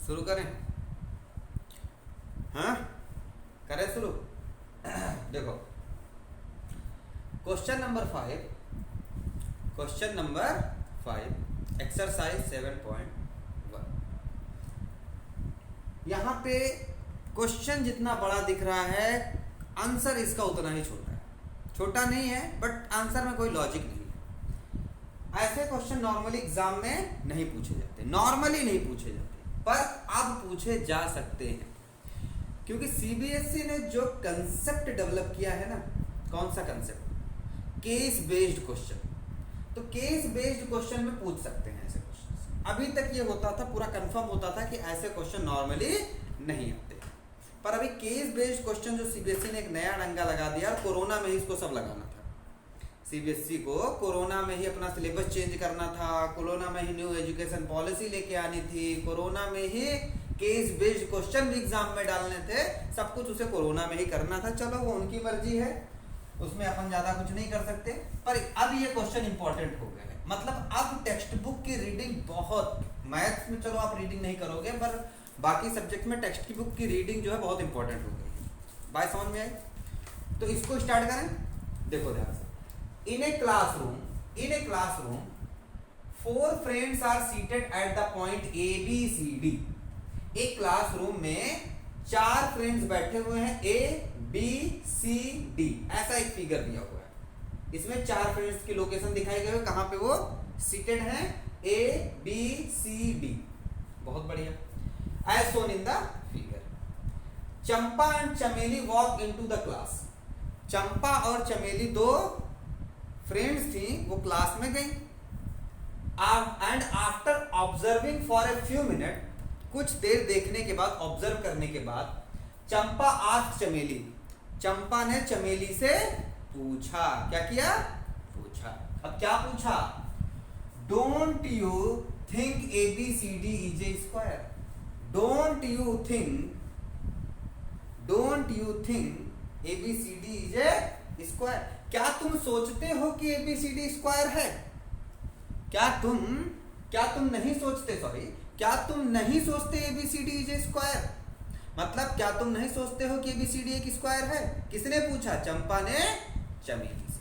शुरू करें? हाँ, करें शुरू। देखो क्वेश्चन नंबर 5 एक्सरसाइज 7.1। यहाँ पे क्वेश्चन जितना बड़ा दिख रहा है, आंसर इसका उतना ही छोटा है। छोटा नहीं है बट आंसर में कोई लॉजिक नहीं है। ऐसे क्वेश्चन नॉर्मली एग्जाम में नहीं पूछे जाते, नॉर्मली नहीं पूछे जाते, पर अब पूछे जा सकते हैं क्योंकि सीबीएसई ने जो कंसेप्ट डेवलप किया है ना, कौन सा कंसेप्ट? Case based question. तो केस बेस्ड क्वेश्चन में पूछ सकते हैं ऐसे क्वेश्चन। अभी तक ये होता था, पूरा कंफर्म होता था कि ऐसे क्वेश्चन नॉर्मली नहीं आते, पर अभी केस बेस्ड क्वेश्चन जो सीबीएसई ने एक नया डंगा लगा दिया, कोरोना में ही इसको सब लगाना था। सीबीएसई को कोरोना में ही अपना सिलेबस चेंज करना था, कोरोना में ही न्यू एजुकेशन पॉलिसी लेके आनी थी, कोरोना में ही केस बेस्ड क्वेश्चन भी एग्जाम में डालने थे, सब कुछ उसे कोरोना में ही करना था। चलो वो उनकी मर्जी है, उसमें अपन ज्यादा कुछ नहीं कर सकते, पर अब ये क्वेश्चन इंपॉर्टेंट हो गए हैं। मतलब अब टेक्स्ट बुक की रीडिंग बहुत, मैथ्स में चलो आप रीडिंग नहीं करोगे, पर बाकी सब्जेक्ट में टेक्स्ट की बुक की रीडिंग जो है बहुत इंपॉर्टेंट हो गई है। बात समझ में आई? तो इसको स्टार्ट करें। देखो ध्यान से, in a classroom 4 friends are seated at the point A B C D. एक क्लासरूम में 4 फ्रेंड्स बैठे हुए हैं, ए बी सी डी, ऐसा एक फिगर दिया हुआ है। इसमें 4 फ्रेंड्स की लोकेशन दिखाई गई है, कहां पे वो सीटेड हैं, ए बी सी डी। बहुत बढ़िया। As shown in the figure, Champa and Chameli walk into the class. Champa और चमेली 2 फ्रेंड्स थी, वो क्लास में गई। And after observing for a few minutes, कुछ देर देखने के बाद, ऑब्जर्व करने के बाद, चंपा आस्क्ड चमेली, चंपा ने चमेली से पूछा। क्या किया? पूछा। अब क्या पूछा? Don't you think A B C D is A square? Don't you think A B C D is A square? क्या तुम सोचते हो कि A B C D square है? क्या तुम नहीं सोचते, सॉरी, क्या तुम नहीं सोचते A B C D is A square? मतलब क्या तुम नहीं सोचते हो कि ए बी सी डी एक स्क्वायर है? किसने पूछा? चंपा ने चमेली से।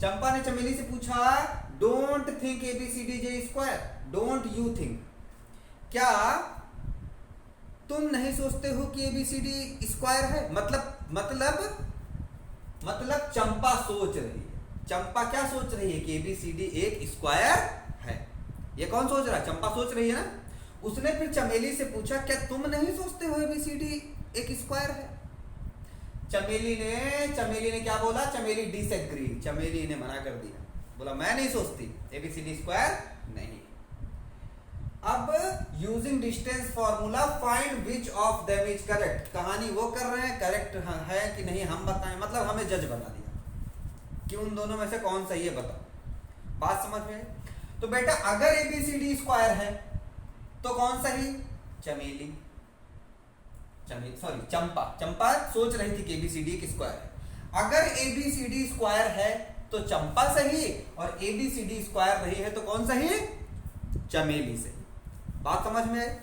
चंपा ने चमेली से पूछा, don't think A B C D is A square, don't you think, क्या तुम नहीं सोचते हो कि A B C D square है? मतलब चंपा सोच रही है। चंपा क्या सोच रही है? कि ए बी सी डी एक स्क्वायर है। ये कौन सोच रहा है? चंपा सोच रही है ना। उसने फिर चमेली से पूछा, क्या तुम नहीं सोचते हो ए बी सी डी एक स्क्वायर है? चमेली ने क्या बोला? चमेली डिसएग्री, चमेली ने मना कर दिया, बोला मैं नहीं सोचती, A B C D square नहीं। अब using distance formula find which of them is correct. कहानी वो कर रहे हैं, करेक्ट है कि नहीं हम बताएं, मतलब हमें जज बना दिया कि उन दोनों में से कौन सही है, बताओ। बात समझ में? तो बेटा अगर A B C D square है तो कौन सही? चंपा सोच रही थी कि एबीसीडी एक स्क्वायर है। अगर एबीसीडी स्क्वायर है तो चंपा सही, और एबीसीडी स्क्वायर नहीं है तो कौन सही? चमेली से। बात समझ में आए?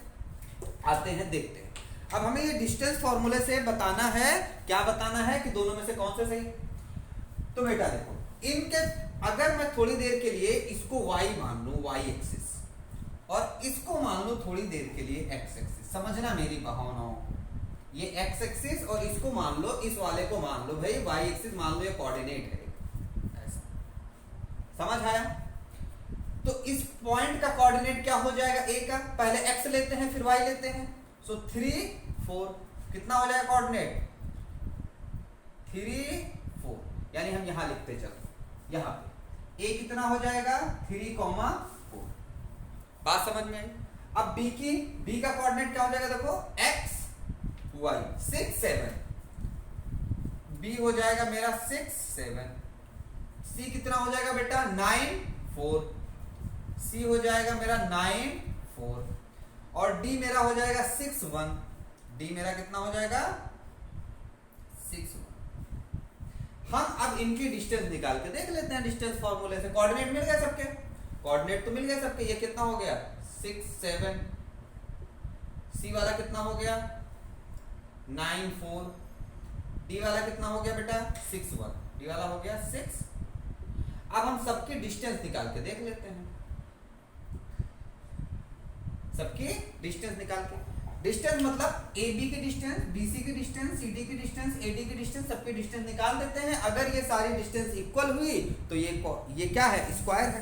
आते हैं, देखते हैं। अब हमें ये डिस्टेंस फॉर्मूले से बताना है, क्या बताना है कि दोनों में से कौन से सही। तो बेटा देखो, इनके अगर मैं थोड़ी देर के लिए इसको y मान लूं, y एक्सिस, और इसको मान लो थोड़ी देर के लिए x एक्सिस, समझना मेरी भावनाओं। ये x एक्सिस और इसको मान लो, इस वाले को मान लो भाई y एक्सिस, मान लो ये कोऑर्डिनेट है, ऐसा। समझ आया? तो इस पॉइंट का कोऑर्डिनेट क्या हो जाएगा? a का, पहले x लेते हैं फिर y लेते हैं, सो 3 4, कितना हो जाएगा कोऑर्डिनेट? 3 4, यानी हम यहां लिखते चलो, यहां पे a कितना हो जाएगा? 3, 4। बात समझ में आई? अब b का कोऑर्डिनेट क्या हो जाएगा? देखो x y 6 7, b हो जाएगा मेरा 6 7, c कितना हो जाएगा बेटा? 9 4, c हो जाएगा मेरा 9 4, और d मेरा हो जाएगा 6 1, d मेरा कितना हो जाएगा? 6 1। हम अब इनकी डिस्टेंस निकाल के देख लेते हैं डिस्टेंस फॉर्मूले से। कोऑर्डिनेट मिल गए सबके, कोऑर्डिनेट तो मिल गए सबके। ये कितना हो गया? 6 7 सी वाला कितना हो गया 9 4, डी वाला कितना हो गया बेटा 6 1, डी वाला हो गया 6। अब हम सबकी डिस्टेंस निकाल के देख लेते हैं, सबकी डिस्टेंस निकाल के। डिस्टेंस मतलब ए बी की डिस्टेंस, बी सी की डिस्टेंस, सी डी की डिस्टेंस, ए डी की डिस्टेंस, सबकी डिस्टेंस निकाल देते हैं। अगर ये सारी डिस्टेंस इक्वल हुई तो ये क्या है स्क्वायर है,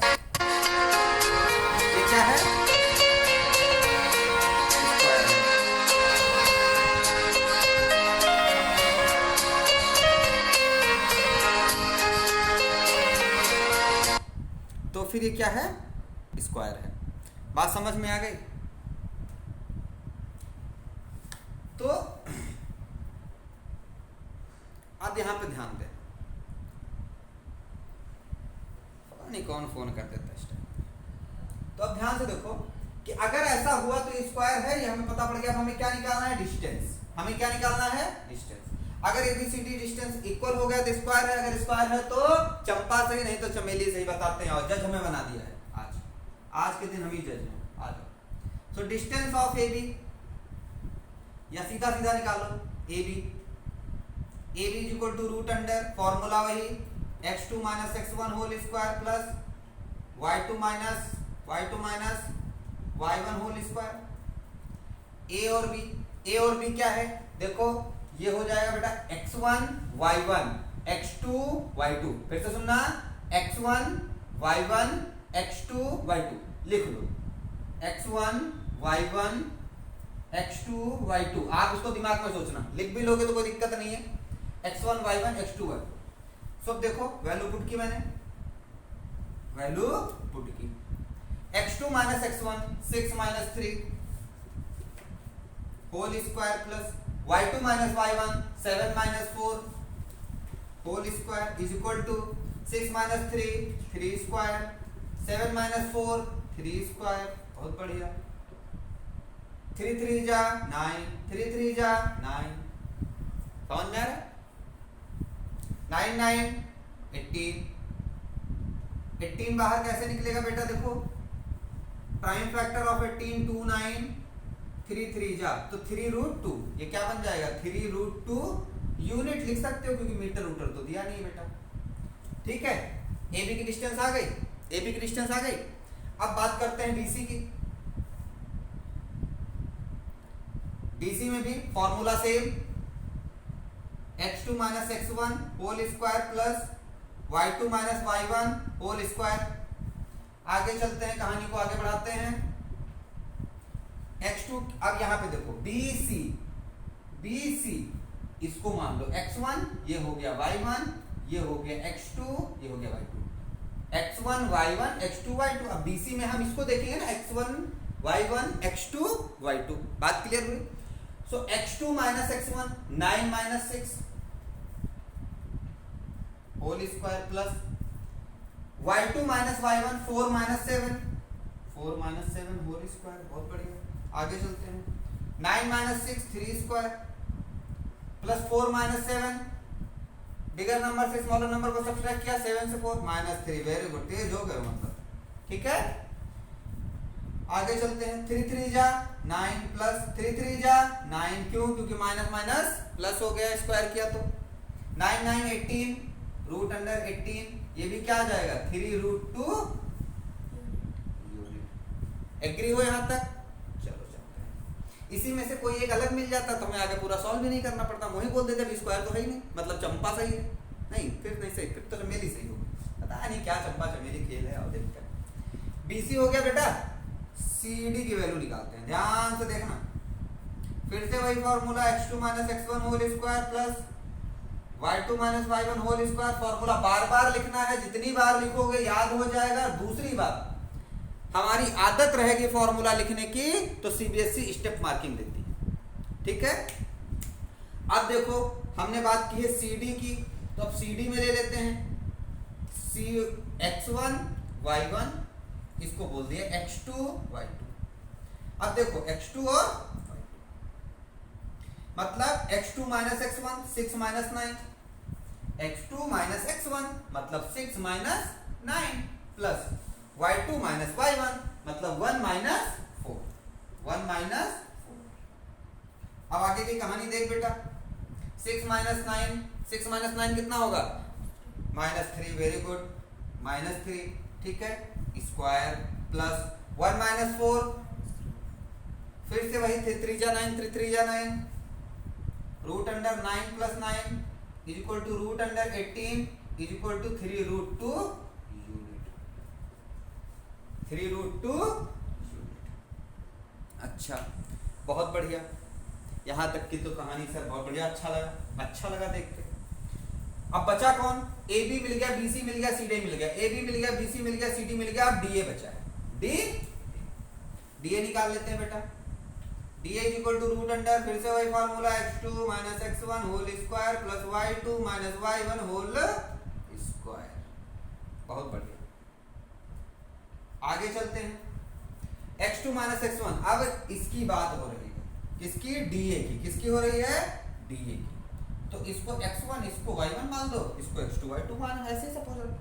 ये क्या है स्क्वायर है। तो फिर ये क्या है स्क्वायर है। बात समझ में आ गई। तो अब यहां पे ध्यान दें, पता नहीं कौन फोन कर देता है इस टाइम। तो अब ध्यान से देखो कि अगर ऐसा हुआ तो स्क्वायर है, ये हमें पता पड़ गया। अब हमें क्या निकालना है डिस्टेंस, हमें क्या निकालना है डिस्टेंस। अगर एबीसीडी डिस्टेंस इक्वल हो गया तो स्क्वायर है, अगर स्क्वायर है तो चंपा सही नहीं तो चमेली सही बताते हैं। और जज हमें बना दिया है आज के दिन हम ही जज हैं। आ जाओ। So distance of A B, या सीधा सीधा निकालो A B is equal to root under formula वही x2 minus x1 whole square plus y2 minus y1 whole square. A और बी क्या है देखो, ये हो जाएगा बेटा x1 y1 x2 y2। फिर से सुनना x1 y1 x2 y2 लिख लो, x1 y1 x2 y2। आप इसको दिमाग में सोचना, लिख भी लोगे तो कोई दिक्कत नहीं है। x1 y1 x2 y2। सब देखो वैल्यू पुट की मैंने, वैल्यू पुट की। x2 minus x1 6 minus 3 whole square plus y2 minus y1 7 minus 4 whole square is equal to 6 minus 3 square 7 minus 4 3 square. बहुत बढ़िया। 3 3 जा 9, 3 3 जा 9। समझ में आ रहा है? 9 9 18। 18 बाहर कैसे निकलेगा बेटा देखो, प्राइम फैक्टर ऑफ 18 2 9, 3 3 जा तो 3 रूट 2। ये क्या बन जाएगा 3 रूट 2। यूनिट लिख सकते हो क्योंकि मीटर रूटर तो दिया नहीं बेटा। ठीक है, ए बी की डिस्टेंस आ गई, ए बी की डिस्टेंस आ गई। अब बात करते हैं बीसी की। बीसी में भी formula same, x2 minus x1 whole square plus y2 minus y1 whole square. आगे चलते हैं, कहानी को आगे बढ़ाते हैं। x2 अब यहां पे देखो BC इसको मान लो x1, ये हो गया y1, ये हो गया x2, ये हो गया y2। x1 y1 x2 y2। अब BC में हम इसको देखेंगे ना, x1 y1 x2 y2। बात क्लियर हुई? So x2 minus x1 9 minus 6 whole square plus y2 minus y1 4 minus 7 whole square. बहुत बढ़िया। आगे चलते हैं। 9 minus 6 3 square plus 4 minus 7, bigger number से स्मॉलर नंबर को सब्ट्रैक्ट किया, 7 से 4 माइनस 3। वेरी गुड, तेज हो गए मतलब। ठीक है, आगे चलते हैं। 3 3 जा 9 प्लस 3 3 जा 9। क्यों? क्योंकि माइनस माइनस प्लस हो गया, स्क्वायर किया तो 9 9 18 रूट अंडर 18। ये भी क्या आ जाएगा 3 रूट 2 यूनिट। एग्री हो यहां तक? चलो चलते हैं। इसी में से कोई एक अलग मिल जाता तो हमें आगे पूरा सॉल्व भी नहीं करना पड़ता, वही बोल देते स्क्वायर तो है ही नहीं, मतलब चंपा सही है। नहीं, फिर नहीं सही, फिर तो चमेली सही होगी। पता नहीं क्या चंपा चमेली खेल है। और देखते हैं बीसी हो गया बेटा। CD की वैल्यू निकालते हैं, ध्यान से देखना। फिर से वही formula x2 minus x1 whole square plus y2 minus y1 whole square. Formula बार बार लिखना है, जितनी बार लिखोगे याद हो जाएगा। दूसरी बात, हमारी आदत रहेगी फॉर्मूला लिखने की तो CBSE स्टेप मार्किंग देती है। ठीक है, अब देखो हमने बात की है CD की, तो अब CD में ले लेते हैं x1 y1, इसको बोल दिया x2 y2। अब देखो x2 और y2 मतलब x2 minus x1 6 minus 9, x2 minus x1 मतलब 6 minus 9 plus y2 minus y1 मतलब 1 माइनस 4, 1 माइनस 4। अब आगे की कहानी देख बेटा, 6 माइनस 9, 6 माइनस 9 कितना होगा, -3, वेरी गुड, -3, ठीक है, स्क्वायर प्लस 1 माइनस 4, फिर से वही 3 जा 9, 3 जा 9, root under 9 plus 9 is equal to root under 18 is equal to 3 root 2 unit, 3 root 2 unit. अच्छा, बहुत बढ़िया, यहाँ तक की तो कहानी सर बहुत बढ़िया, अच्छा लगा देख के। अब बचा कौन, ए बी मिल गया, बी सी मिल गया, सी डी मिल गया, ए बी मिल गया, बी सी मिल गया, सी डी मिल गया, अब डी ए बचा है, डी ए निकाल लेते हैं बेटा, D A is equal to root under, फिर से वही formula, x2 minus x1 whole square plus y2 minus y1 whole square. बहुत बढ़िया, आगे चलते हैं, x2 माइनस x1, अब इसकी बात हो रही है, किसकी, डीए की, किसकी हो रही है, डीए की, तो इसको x1 इसको y1 मान दो, इसको x2 y2 मान, ऐसे सपोज करो,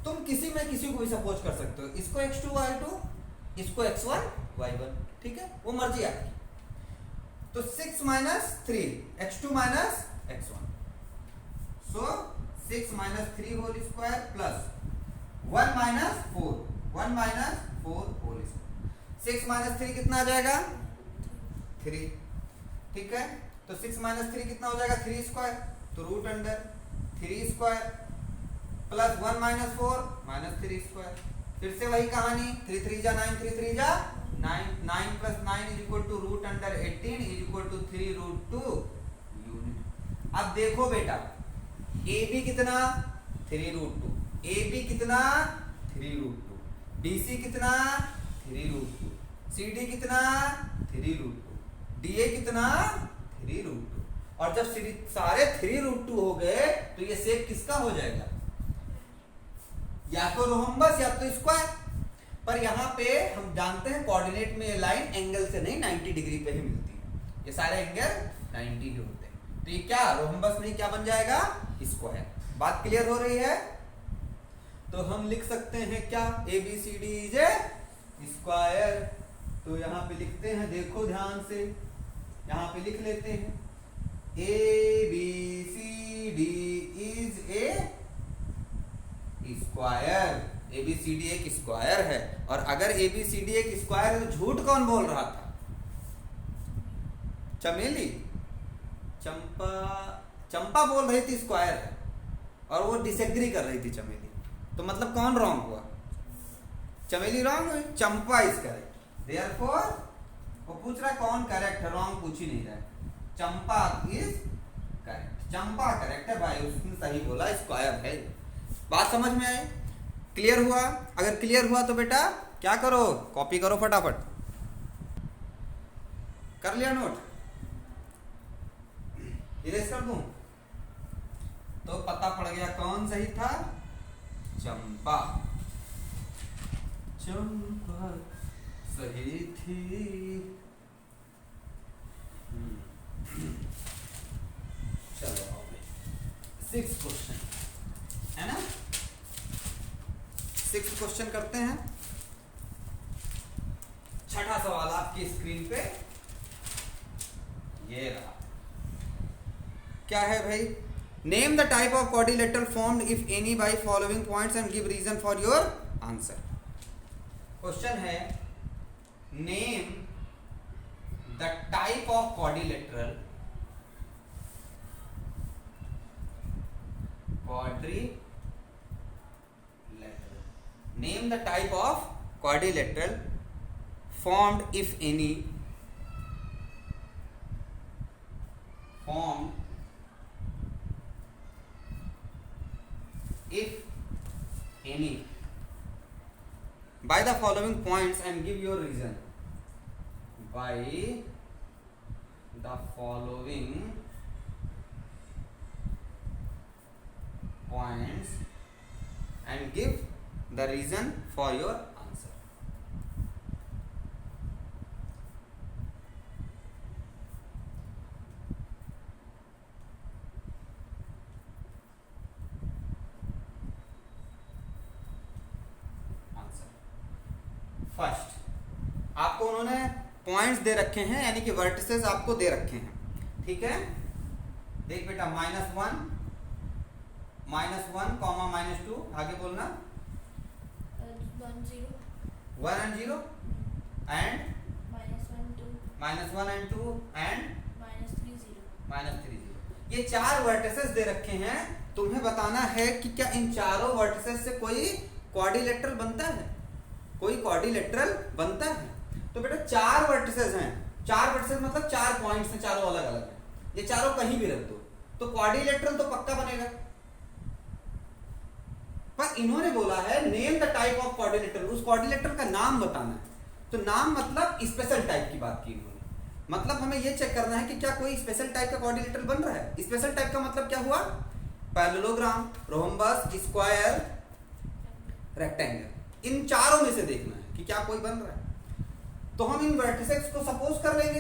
तुम किसी में किसी को भी सपोज कर सकते हो, इसको x2 y2, इसको x1 y1, ठीक है, वो मर्जी आपकी। तो 6 minus 3, x2 minus x1, so 6 minus 3 whole square plus 1 minus 4, 1 minus 4 whole square, 6 minus 3 कितना आ जाएगा, 3, ठीक है, तो 6 माइनस 3 कितना हो जाएगा, 3 स्क्वायर, तो root under 3 square plus 1 minus 4 minus 3 square, फिर से वही कहानी, 3 3 जा 9, 3 3 जा 9, 9 plus 9 is equal to root under 18 is equal to 3 root 2 unit. अब देखो बेटा, ए बी कितना, 3 रूट 2, ए बी कितना, 3 रूट 2, बी सी कितना, 3 रूट 2, सी डी कितना, 3 रूट 2, डी ए कितना, 3 रूट 2, और जब सारे 3 रूट 2 हो गए तो ये शेप किसका हो जाएगा, या तो रोम्बस या तो स्क्वायर, पर यहाँ पे हम जानते हैं कोऑर्डिनेट में ये लाइन एंगल से नहीं 90 डिग्री पे ही मिलती है, ये सारे एंगल 90 ही होते हैं, तो ये क्या रोम्बस नहीं क्या बन जाएगा, स्क्वायर। बात क्लियर हो रही है, तो हम लिख सकते हैं क्या, A B C D is A square, तो यहाँ पे लिखते हैं, देखो ध्यान से, यहाँ पे लिख लेते हैं, A B C D is A square, A B C D एक स्क्वायर है, और अगर ए बी सी डी एक स्क्वायर है तो झूठ कौन बोल रहा था, चमेली, चंपा बोल रही थी स्क्वायर है, और वो डिसएग्री कर रही थी चमेली, तो मतलब कौन रॉन्ग हुआ, चमेली रॉन्ग हुई, चंपा इज करेक्ट, देयरफॉर वो पूछ रहा है कौन करेक्ट है, रॉन्ग पूछ ही नहीं रहा है, चंपा इज करेक्ट, चंपा करेक्ट है भाई, उसने सही बोला, स्क्वायर है। बात समझ में आई, क्लियर हुआ, अगर क्लियर हुआ तो बेटा क्या करो, कॉपी करो फटाफट, कर लिया नोट, इरेज कर दूं, तो पता पड़ गया कौन सही था, चंपा, चंपा सही थी। चलो 6 क्वेश्चन है ना, 6 क्वेश्चन करते हैं। छठा सवाल आपकी स्क्रीन पे ये रहा, क्या है भाई, name the type of quadrilateral formed if any by following points and give reason for your answer. Question है, name the type of quadrilateral name the type of quadrilateral formed if any by the following points and give your reason, by the following points and give the reason for your answer. Answer. First, आपको उन्होंने points दे रखे हैं, यानी कि vertices आपको दे रखे हैं, ठीक है। देख बेटा -1 कॉमा -2, आगे बोलना 1 0 1 and 0 and -1 2 -1 and 2 and -3 0 -3 0। ये 4 वर्टिसेस दे रखे हैं, तुम्हें बताना है कि क्या इन चारों वर्टिसेस से कोई क्वाड्रिलेटरल बनता है, कोई क्वाड्रिलेटरल बनता है। तो बेटा 4 वर्टिसेस हैं, 4 वर्टिसेस मतलब 4 पॉइंट्स हैं, चारों अलग अलग हैं, ये चारों कहीं भी रख दो तो क्वाड्रिलेटरल तो पक्का बनेगा। पर इन्होंने बोला है name the type of quadrilateral, उस क्वाड्रिलेटरल का नाम बताना है। तो नाम मतलब स्पेशल टाइप की बात की इन्होंने, मतलब हमें यह चेक करना है कि क्या कोई स्पेशल टाइप का क्वाड्रिलेटरल बन रहा है। स्पेशल टाइप का मतलब क्या हुआ, पैरेललोग्राम, रोम्बस, स्क्वायर, रेक्टेंगल, इन चारों में से देखना है कि क्या कोई बन रहा है। तो हम इन वर्टिसेस को सपोज कर लेंगे,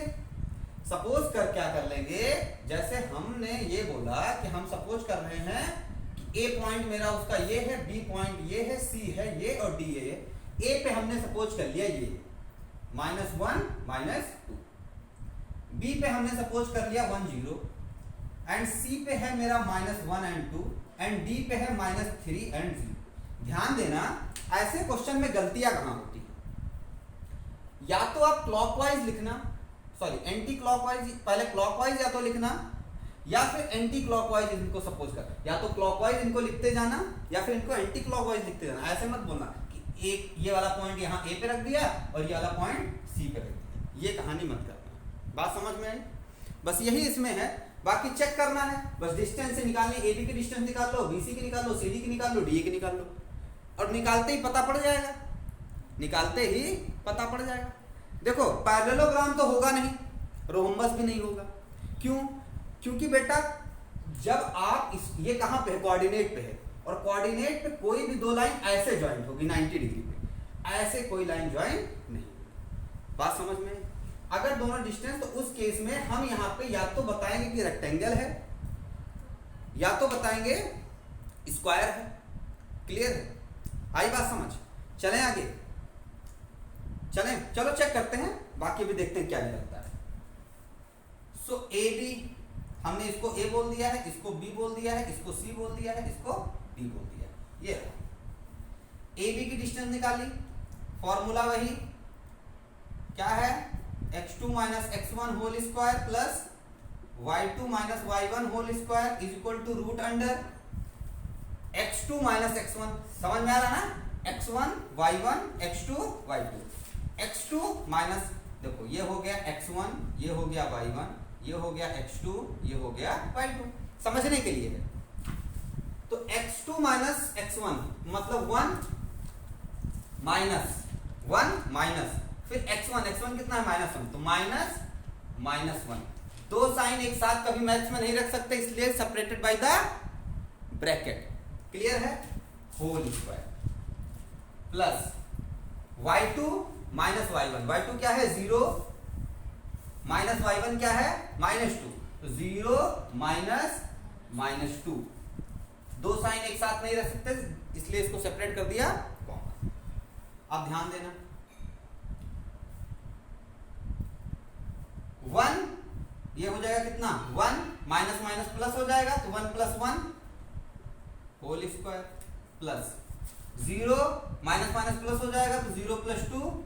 सपोज कर क्या कर लेंगे, जैसे हमने ये बोला कि हम सपोज कर रहे हैं कि ए पॉइंट मेरा उसका ये है, बी पॉइंट ये है, सी है ये और डी है। ए पे हमने सपोज कर लिया ये -1 -2, बी पे हमने सपोज कर लिया 1 0 एंड सी पे है मेरा -1 and 2 एंड डी पे है -3 and 0। ध्यान देना ऐसे क्वेश्चन में गलतियां कहां होती हैं, या तो आप क्लॉकवाइज लिखना, सॉरी एंटी क्लॉकवाइज, पहले क्लॉकवाइज या तो लिखना या फिर एंटी क्लॉकवाइज इनको सपोज कर, या तो क्लॉकवाइज इनको लिखते जाना या फिर इनको एंटी क्लॉकवाइज लिखते जाना। ऐसे मत बोलना कि एक ये वाला पॉइंट यहाँ ए पे रख दिया और ये वाला पॉइंट सी पे रख दिया, ये कहानी मत करना। बात समझ में आई, बस यही इसमें है। बाकी चेक करना है, बस डिस्टेंस से निकालनी, ए बी की डिस्टेंस निकाल लो, बी सी की निकाल लो, सी डी की निकाल लो, डी ए की निकाल लो, और निकालते ही पता पड़ जाएगा, निकालते ही पता पड़ जाएगा। देखो पैरेललोग्राम तो होगा नहीं, रोम्बस भी नहीं होगा, क्यों? क्योंकि बेटा जब आप ये कहां पे है, कोऑर्डिनेट पे है, और कोऑर्डिनेट पे कोई भी दो लाइन ऐसे ज्वाइंट होगी 90 डिग्री पे, ऐसे कोई लाइन ज्वाइंट नहीं। बात समझ में? अगर दोनों डिस्टेंस, तो उस केस में हम यहाँ पे या तो बताएंगे कि रेक्टेंगल है या तो बताएंगे स्क्वायर है। क्लियर है? आई बात समझ? चलें आगे, चलें, चलो चेक करते हैं, बाकी भी देखते हैं क्या निकलता है। सो ए बी, हमने इसको ए बोल दिया है, इसको बी बोल दिया है, इसको सी बोल दिया है, इसको डी बोल दिया है। ये ए बी की डिस्टेंस निकाली, फॉर्मूला वही क्या है, x2 - x1 whole square plus y2 - y1 whole square is equal to root under x2 - x1। समझ में आ रहा ना, x1 y1 x2 y2, x2 minus, देखो ये हो गया x1, ये हो गया y1, ये हो गया x2, ये हो गया y2, समझने के लिए है। तो x2 - x1 मतलब 1 माइनस फिर x1 कितना है -1, तो -1। दो साइन एक साथ कभी मैथ्स में नहीं रख सकते, इसलिए separated by the bracket. Clear है? Whole square plus y2 - y1, y2 क्या है 0 माइनस y1 क्या है -2, तो 0 - -2, दो साइन एक साथ नहीं रख सकते, इसलिए इसको सेपरेट कर दिया। अब ध्यान देना, 1 ये हो जाएगा कितना, 1 माइनस प्लस हो जाएगा, तो 1 + 1 whole square plus 0 minus plus हो जाएगा, तो 0 + 2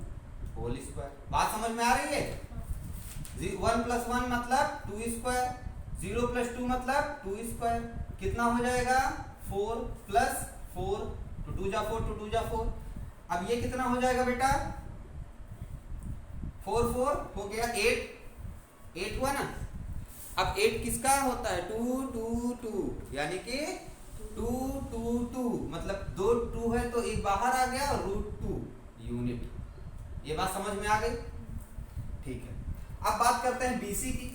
होल स्क्वायर। बात समझ में आ रही है? 1 + 1 मतलब 2 स्क्वायर, 0 + 2 मतलब 2 स्क्वायर, कितना हो जाएगा 4 + 4, 2 2 जा 4, 2 2 जा 4। अब ये कितना हो जाएगा बेटा, 4 4 हो गया 8 हुआ ना। अब 8 किसका होता है, 2 2 2, यानी कि 2 2 2 मतलब 2 2 है तो एक बाहर आ गया और √2 यूनिट। ये बात समझ में आ गई? ठीक है, अब बात करते हैं BC की।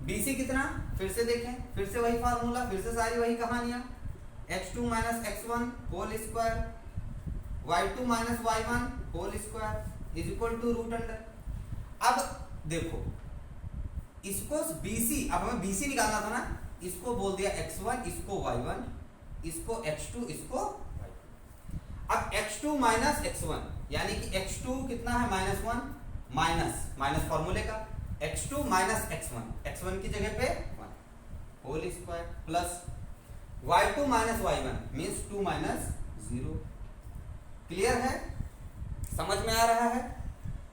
BC कितना, फिर से देखें, फिर से वही फार्मूला, फिर से सारी वही कहानियां, x2 - x1 whole square, y2 - y1 whole square is equal to root under. अब देखो इसको BC, अब हमें BC निकालना था ना, इसको बोल दिया x1, इसको y1, इसको x2, इसको y2। अब x2 - x1 यानी कि x2 कितना है -1 माइनस फॉर्मूले का x2 माइनस x1 की जगह पे 1 whole square plus y2 minus y1 means 2 minus 0। Clear है, समझ में आ रहा है?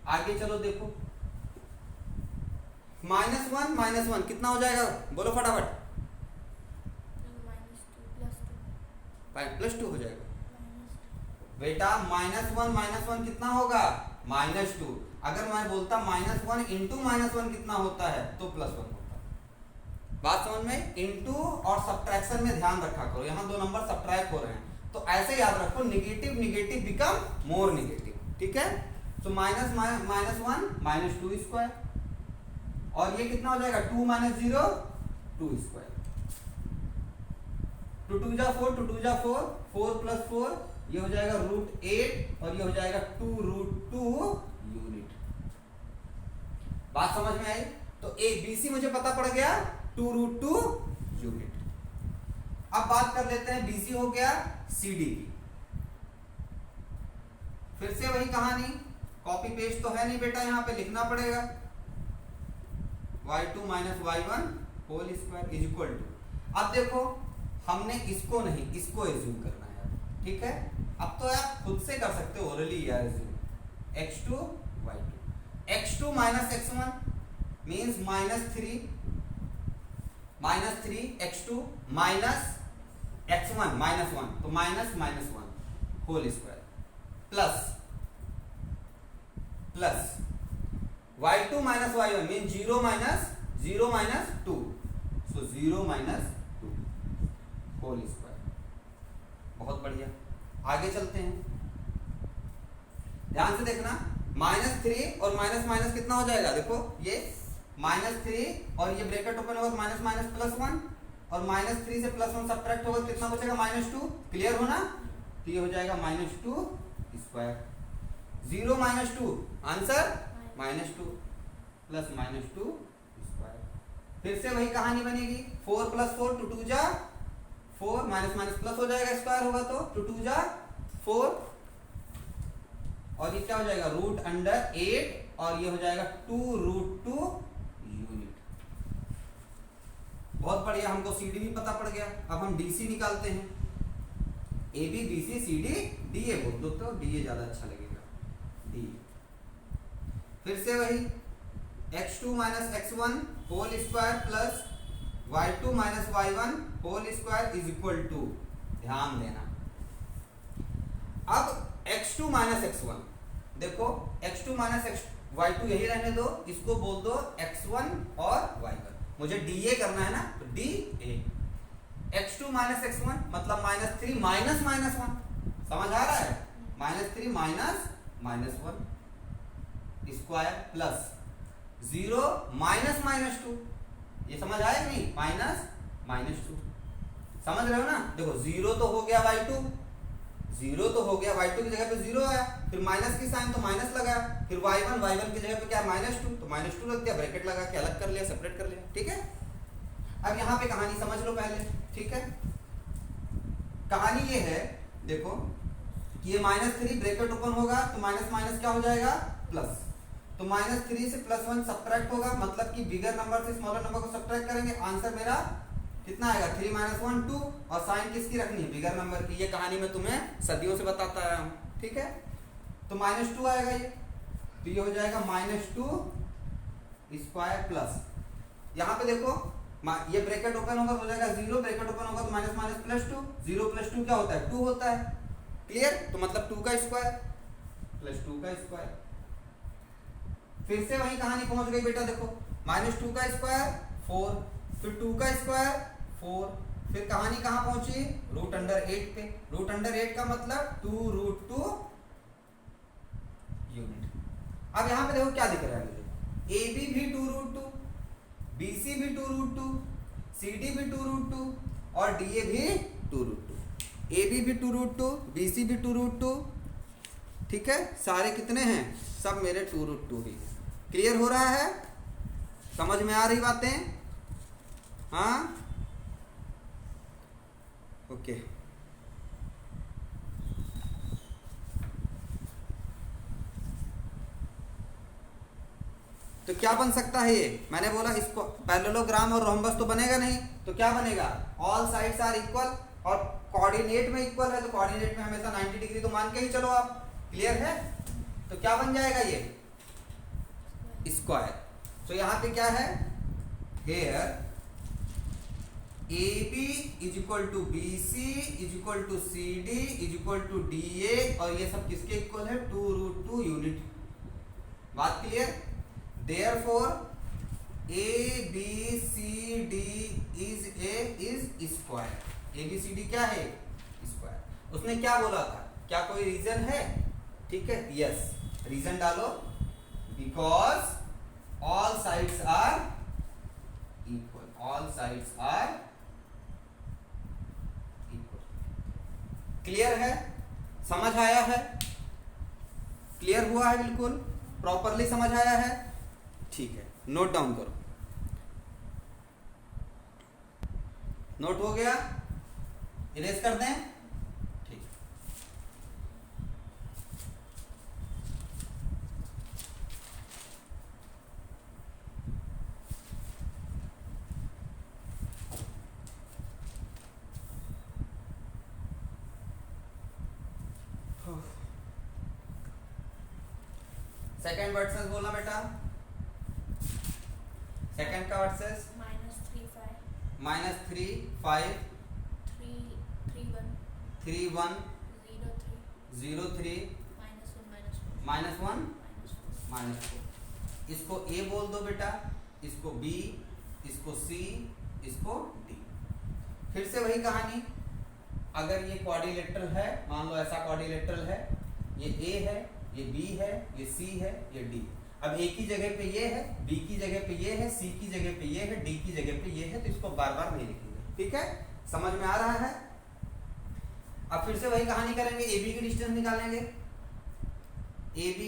आगे चलो देखो, -1 कितना हो जाएगा, बोलो फटाफट। +2 हो जाएगा बेटा। -1 कितना होगा, -2। अगर मैं बोलता -1 इंटू -1 कितना होता है तो +1 होता है। बात समझ में? इंटू और सब्ट्रैक्शन में ध्यान रखा करो, यहाँ दो नंबर सब्ट्रैक्ट हो रहे हैं तो ऐसे याद रखो, negative negative become more negative, ठीक है। तो -1 -2 स्क्वायर, और ये कितना हो जाएगा 2 - 0 2 स्क्वायर। 2 2 जा 4, 2 2 जा 4, 4 + 4 ये हो जाएगा √8 और ये हो जाएगा 2√2 यूनिट। बात समझ में आई? तो ABC मुझे पता पड़ गया 2√2 यूनिट। अब बात कर लेते हैं BC हो गया CD की। फिर से वही कहानी, कॉपी पेस्ट तो है नहीं बेटा, यहां पे लिखना पड़ेगा y2 minus y1 whole square is equal to. अब देखो हमने इसको नहीं, इसको एज्यूम करना है, ठीक है। अब तो आप खुद से कर सकते हो ओरली यार, assume x2 y2 x2 minus x1 means -3 x2 minus x1 -1 तो -1 whole square plus y2 minus y1 mean 0 minus 2 so 0 - 2 whole square. बहुत बढ़िया, आगे चलते हैं, ध्यान से देखना। -3 और माइनस कितना हो जाएगा, देखो ये -3 और ये ब्रैकेट ओपन होगा तो माइनस +1 और -3 से +1 सब्ट्रैक्ट होगा कितना बचेगा -2। क्लियर हो ना? तो ये हो जाएगा -2 स्क्वायर। 0 - 2 answer -2 plus -2 square. फिर से वही कहानी बनेगी, 4 + 4 2 2 जा 4 माइनस प्लस हो जाएगा, स्क्वायर होगा तो 2 2 जा 4 और ये क्या हो जाएगा √8 और ये हो जाएगा 2√2 यूनिट। बहुत बढ़िया, हमको CD भी पता पड़ गया। अब हम DC निकालते हैं। AB BC CD DA बोल दो तो DA ज्यादा अच्छा लगेगा, DA। फिर से वही x2 minus x1 whole square plus y2 minus y1 whole square is equal to, ध्यान देना। अब x2 माइनस x1 देखो, x2 माइनस y2 यही रहने दो, इसको बोल दो x1 और y1। मुझे DA करना है ना, तो DA। x2 माइनस x1 मतलब -3 माइनस -1, समझ आ रहा है? -3 माइनस 1 स्क्वायर प्लस 0 माइनस 2, ये समझ आया नहीं? -2 समझ रहे हो ना? देखो 0 तो हो गया y2, 0 तो हो गया y2 की जगह पे 0 आया, फिर माइनस की साइन तो माइनस लगाया, फिर y1 की जगह पे क्या -2 तो -2 रख दिया, ब्रैकेट लगा के अलग कर लिया, सेपरेट कर लिया, ठीक है। अब यहाँ पे कहानी समझ लो पहले, ठीक है। कहानी ये है, देखो कि ये -3 ब्रैकेट ओपन होगा तो माइनस क्या हो जाएगा प्लस, तो -3 से +1 सब्ट्रैक्ट होगा, मतलब कि बिगर नंबर से स्मॉलर नंबर को सब्ट्रैक्ट करेंगे, आंसर मेरा कितना आएगा 3 - 1 2 और साइन किसकी रखनी है, बिगर नंबर की। ये कहानी मैं तुम्हें सदियों से बताता आया हूं, ठीक है। तो -2 आएगा ये, तो ये हो जाएगा -2 स्क्वायर प्लस, यहाँ पे देखो ये ब्रैकेट ओपन होगा तो हो जाएगा 0, ब्रैकेट ओपन होगा तो माइनस +2, 0 + 2 क्या होता है 2 होता है, क्लियर। तो मतलब 2 का स्क्वायर प्लस 2 का स्क्वायर। फिर से वही कहानी पहुंच गई बेटा, देखो -2 का स्क्वायर 4, फिर 2 का स्क्वायर 4, फिर कहानी कहां पहुंची √8 पे। √8 का मतलब 2√2 यूनिट। अब यहां पे देखो क्या दिख रहा है मुझे, AB भी 2√2, BC भी 2√2, CD भी 2√2 और DA भी 2√2। AB भी 2√2, BC भी 2√2, ठीक है। सारे कितने हैं, सब मेरे 2√2 ही। क्लियर हो रहा है, समझ में आ रही बातें? हाँ, ओके। तो क्या बन सकता है ये, मैंने बोला इसको पैरेललोग्राम और रोम्बस तो बनेगा नहीं, तो क्या बनेगा, ऑल साइड्स आर इक्वल, और कोऑर्डिनेट में इक्वल है तो कोऑर्डिनेट में हमेशा 90 डिग्री तो मान के ही चलो आप, क्लियर है। तो क्या बन जाएगा ये स्क्वायर। तो यहाँ पे क्या है, here AB is equal to BC is equal to CD is equal to DA, और ये सब किसके इक्वल है, 2√2 यूनिट। बात clear. Therefore ABCD is square. ABCD क्या है, स्क्वायर। उसने क्या बोला था, क्या कोई रीजन है, ठीक है, यस, रीजन डालो, because all sides are equal, all sides are equal. Clear है, समझ आया है, क्लियर हुआ है, बिल्कुल प्रॉपरली समझ आया है, ठीक है। नोट डाउन करो, नोट हो गया, इरेज कर दें, ठीक। सेकंड वर्सेस बोलना बेटा, सेकंड का वर्सेस -3 5 -3 5 3 3 1 3 1 0 3 0 3 -1 -1 -4 -4। इसको A बोल दो बेटा, इसको B, इसको C, इसको D। फिर से वही कहानी, अगर ये क्वाड्रिलेटरल है, मान लो ऐसा क्वाड्रिलेटरल है, ये A है, ये B है, ये C है, ये D। अब A की जगह पे ये है, B की जगह पे ये है, C की जगह पे ये है, D की जगह पे ये है, तो इसको बार बार नहीं लिखेंगे, ठीक है, समझ में आ रहा है। अब फिर से वही कहानी करेंगे, AB की डिस्टेंस निकालेंगे, AB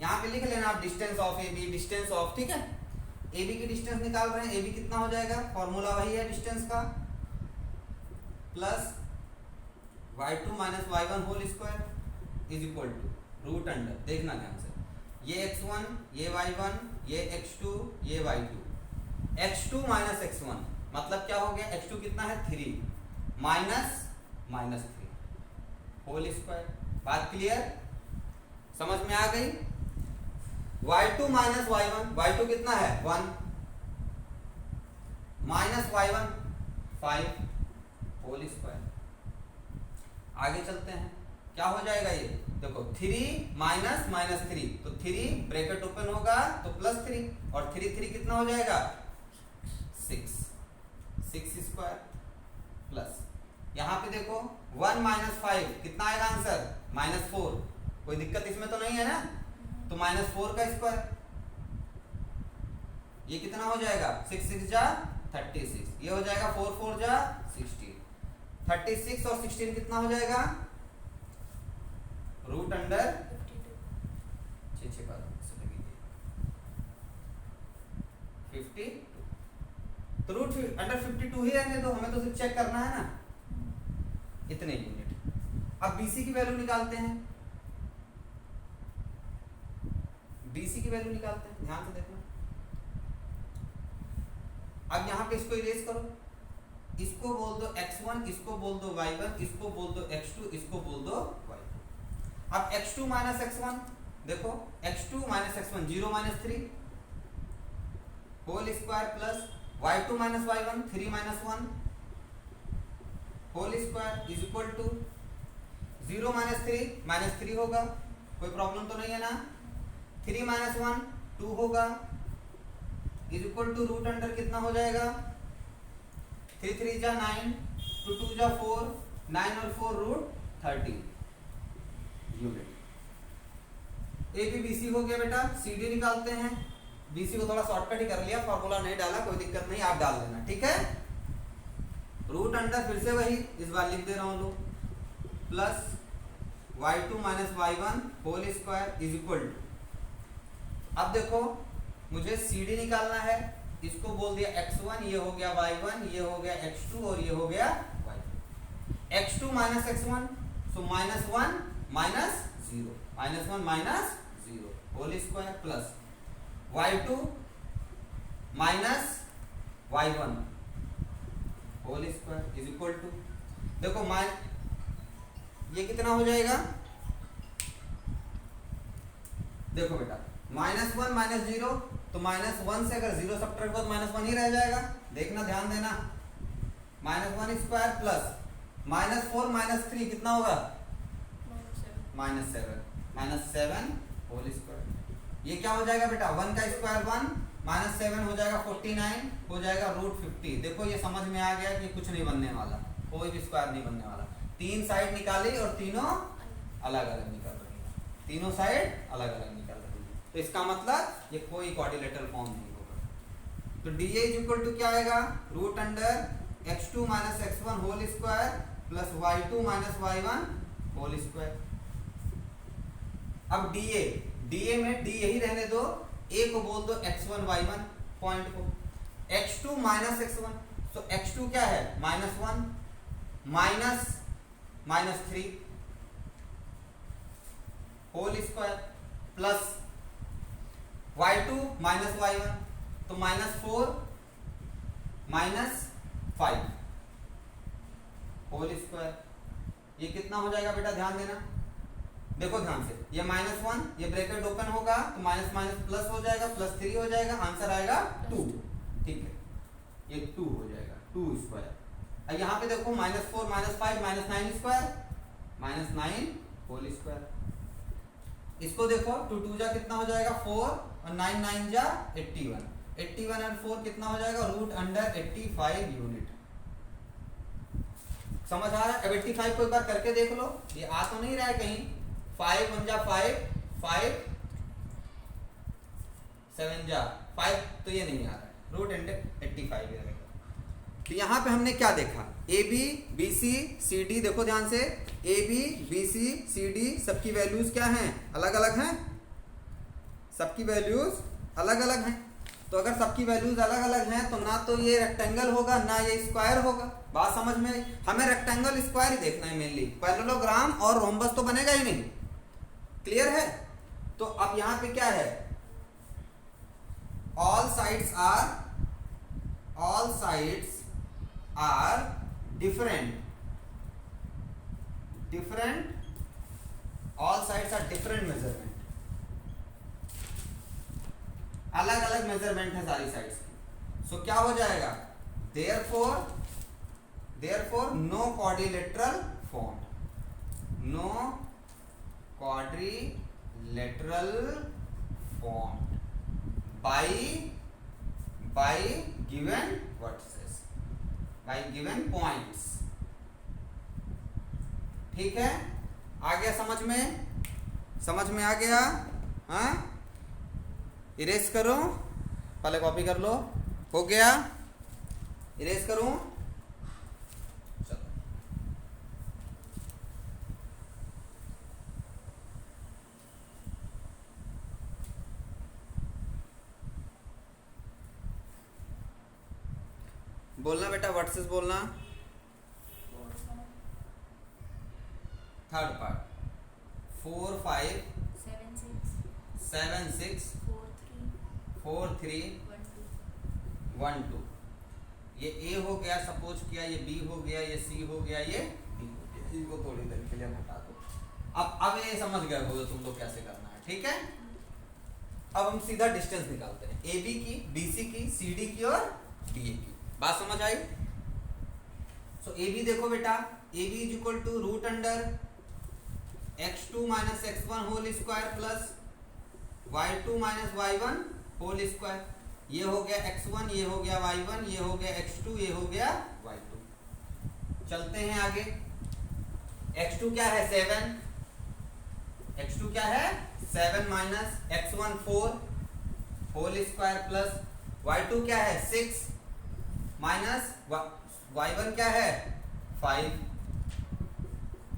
यहाँ पे लिख लेना आप, distance of AB, distance of, ठीक है। AB की डिस्टेंस निकाल रहे हैं, AB कितना हो जाएगा, फॉर्मूला वही है डिस्टेंस का, plus y2 minus y1 whole square is equal to root under, देखना ध्यान से, ये x1, ये y1, ये x2, ये y2, x2 माइनस x1 मतलब क्या हो गया, x2 कितना है 3 माइनस -3 होल स्क्वायर। बात क्लियर, समझ में आ गई। y2 माइनस y1, y2 कितना है 1 माइनस y1 5 होल स्क्वायर। आगे चलते हैं, क्या हो जाएगा ये, देखो 3 माइनस -3, तो 3 ब्रैकेट ओपन होगा तो +3, और 3 कितना हो जाएगा 6 स्क्वायर, प्लस यहाँ पे देखो 1 माइनस 5 कितना आएगा आंसर, -4। कोई दिक्कत इसमें तो नहीं है ना, तो -4 का स्क्वायर, ये कितना हो जाएगा 6 6 जा 36, ये हो जाएगा 4 4 जा 16, 36 और 16 कितना हो जाएगा, रूट अंडर 52, तो रूट अंडर 52 ही रहने दो, हमें तो सिर्फ चेक करना है ना, इतने यूनिट। अब BC की वैल्यू निकालते हैं, BC की वैल्यू निकालते हैं, ध्यान से देखना। अब यहाँ पे इसको इरेज करो, इसको बोल दो x1, इसको बोल दो y1, इसको बोल दो x2, इसको बोल दो y2। अब x2 माइनस x1 देखो, x2 minus x1 0 minus 3 whole square, plus y2 minus y1 3 minus 1 whole square is equal to 0 minus 3 होगा, कोई प्रॉब्लम तो नहीं है ना, 3 माइनस 1 2 होगा, is equal to root under कितना हो जाएगा, 3 3 जा 9, 2 2 जा 4, 9 और 4 रूट 13 यूनिट। ABBC हो गया बेटा, CD निकालते हैं, BC को थोड़ा शॉर्टकट ही कर लिया, फॉर्मूला नहीं डाला, कोई दिक्कत नहीं, आप डाल देना, ठीक है। रूट अंडर फिर से वही, इस बार लिख दे रहा हूं लोग, plus y2 minus y1 whole square is equal to, अब देखो मुझे CD निकालना है, इसको बोल दिया x1, ये हो गया y1, ये हो गया x2 और ये हो गया y2। x2 minus x1, so -1 minus 0, -1 minus 0 whole square, plus y2 minus y1 whole square is equal to, देखो ये कितना हो जाएगा, देखो बेटा -1 -0, तो -1 से अगर 0 सब्ट्रैक्ट करो तो -1 ही रह जाएगा, देखना ध्यान देना। -1 स्क्वायर प्लस -4 -3 कितना होगा, -7 होल स्क्वायर। ये क्या हो जाएगा बेटा, 1 का स्क्वायर 1 -7 हो जाएगा 49 हो जाएगा √50। देखो ये समझ में आ गया कि कुछ नहीं बनने वाला, कोई भी स्क्वायर नहीं बनने वाला। 3 साइड निकाली और तीनों अलग अलग निकल रही है, तीनों साइड अलग अलग निकल रही है, तो इसका मतलब ये कोई क्वाड्रिलेटरल फॉर्म नहीं होगा। तो dA इज इक्वल टू क्या आएगा, √x2 - x1 whole square plus y2 - y1 whole square. अब dA में d यही रहने दो, a को बोल दो x1 y1 पॉइंट को, x2 - x1, तो x2 क्या है -1 -3 whole square plus y2 - y1, तो -4 -5 होल स्क्वायर। ये कितना हो जाएगा बेटा, ध्यान देना, देखो ध्यान से, ये -1, ये ब्रैकेट ओपन होगा तो माइनस माइनस प्लस हो जाएगा, +3 हो जाएगा, आंसर आएगा 2, ठीक है, ये 2 हो जाएगा 2 स्क्वायर। अब यहाँ पे देखो -4 -5 -9 स्क्वायर, -9 होल स्क्वायर। इसको देखो 2 2 जा कितना हो जाएगा 4 और 9 9 जा 81, 81 और 4 कितना हो जाएगा √85 यूनिट। समझ आ रहा है? अब 85 को एक बार करके देख लो, ये आ तो नहीं रहा है कहीं, 5 1 जा 5 5 7 जा 5, तो ये नहीं आ रहा है, √85 ही रहेगा। तो यहाँ पे हमने क्या देखा, A B B C C D, देखो ध्यान से, A B B C C D सबकी वैल्यूज क्या हैं, अलग अलग हैं, सबकी वैल्यूज अलग अलग हैं। तो अगर सबकी वैल्यूज अलग अलग हैं तो ना तो ये रेक्टेंगल होगा ना ये स्क्वायर होगा। बात समझ में आई? हमें रेक्टेंगल स्क्वायर ही देखना है मेनली, पैरेललोग्राम और रोम्बस तो बनेगा ही नहीं। क्लियर है? तो अब यहां पे क्या है, all sides are different, all sides are different measurement, अलग अलग मेजरमेंट है सारी साइड्स की। सो क्या हो जाएगा, therefore no quadrilateral form, no quadrilateral formed by given vertices, by given points। ठीक है, आ गया समझ में आ गया? हाँ, इरेज करो, पहले कॉपी कर लो, हो गया, इरेज करूं, बोलना बेटा, वर्सेस बोलना। Third part 4 5 7 6 4 3 1 2। ये ए हो गया, सपोज किया, ये बी हो गया, ये सी हो गया, ये डी हो गया। इनको थोड़ी देर के लिए हटा दो। अब ये समझ गए हो तुम लोग कैसे करना है, ठीक है? अब हम सीधा डिस्टेंस निकालते हैं, ए बी की, बी सी की, सी डी की और डी ए की। बात समझ आई? सो ए बी देखो बेटा, A B is equal to √x2 - x1 whole square plus y2 - y1 whole square. ये हो गया x1, ये हो गया y1, ये हो गया x2, ये हो गया y2। चलते हैं आगे। x2 क्या है 7, x2 क्या है 7 minus x1 4 whole square plus y2 क्या है 6 माइनस y1 क्या है 5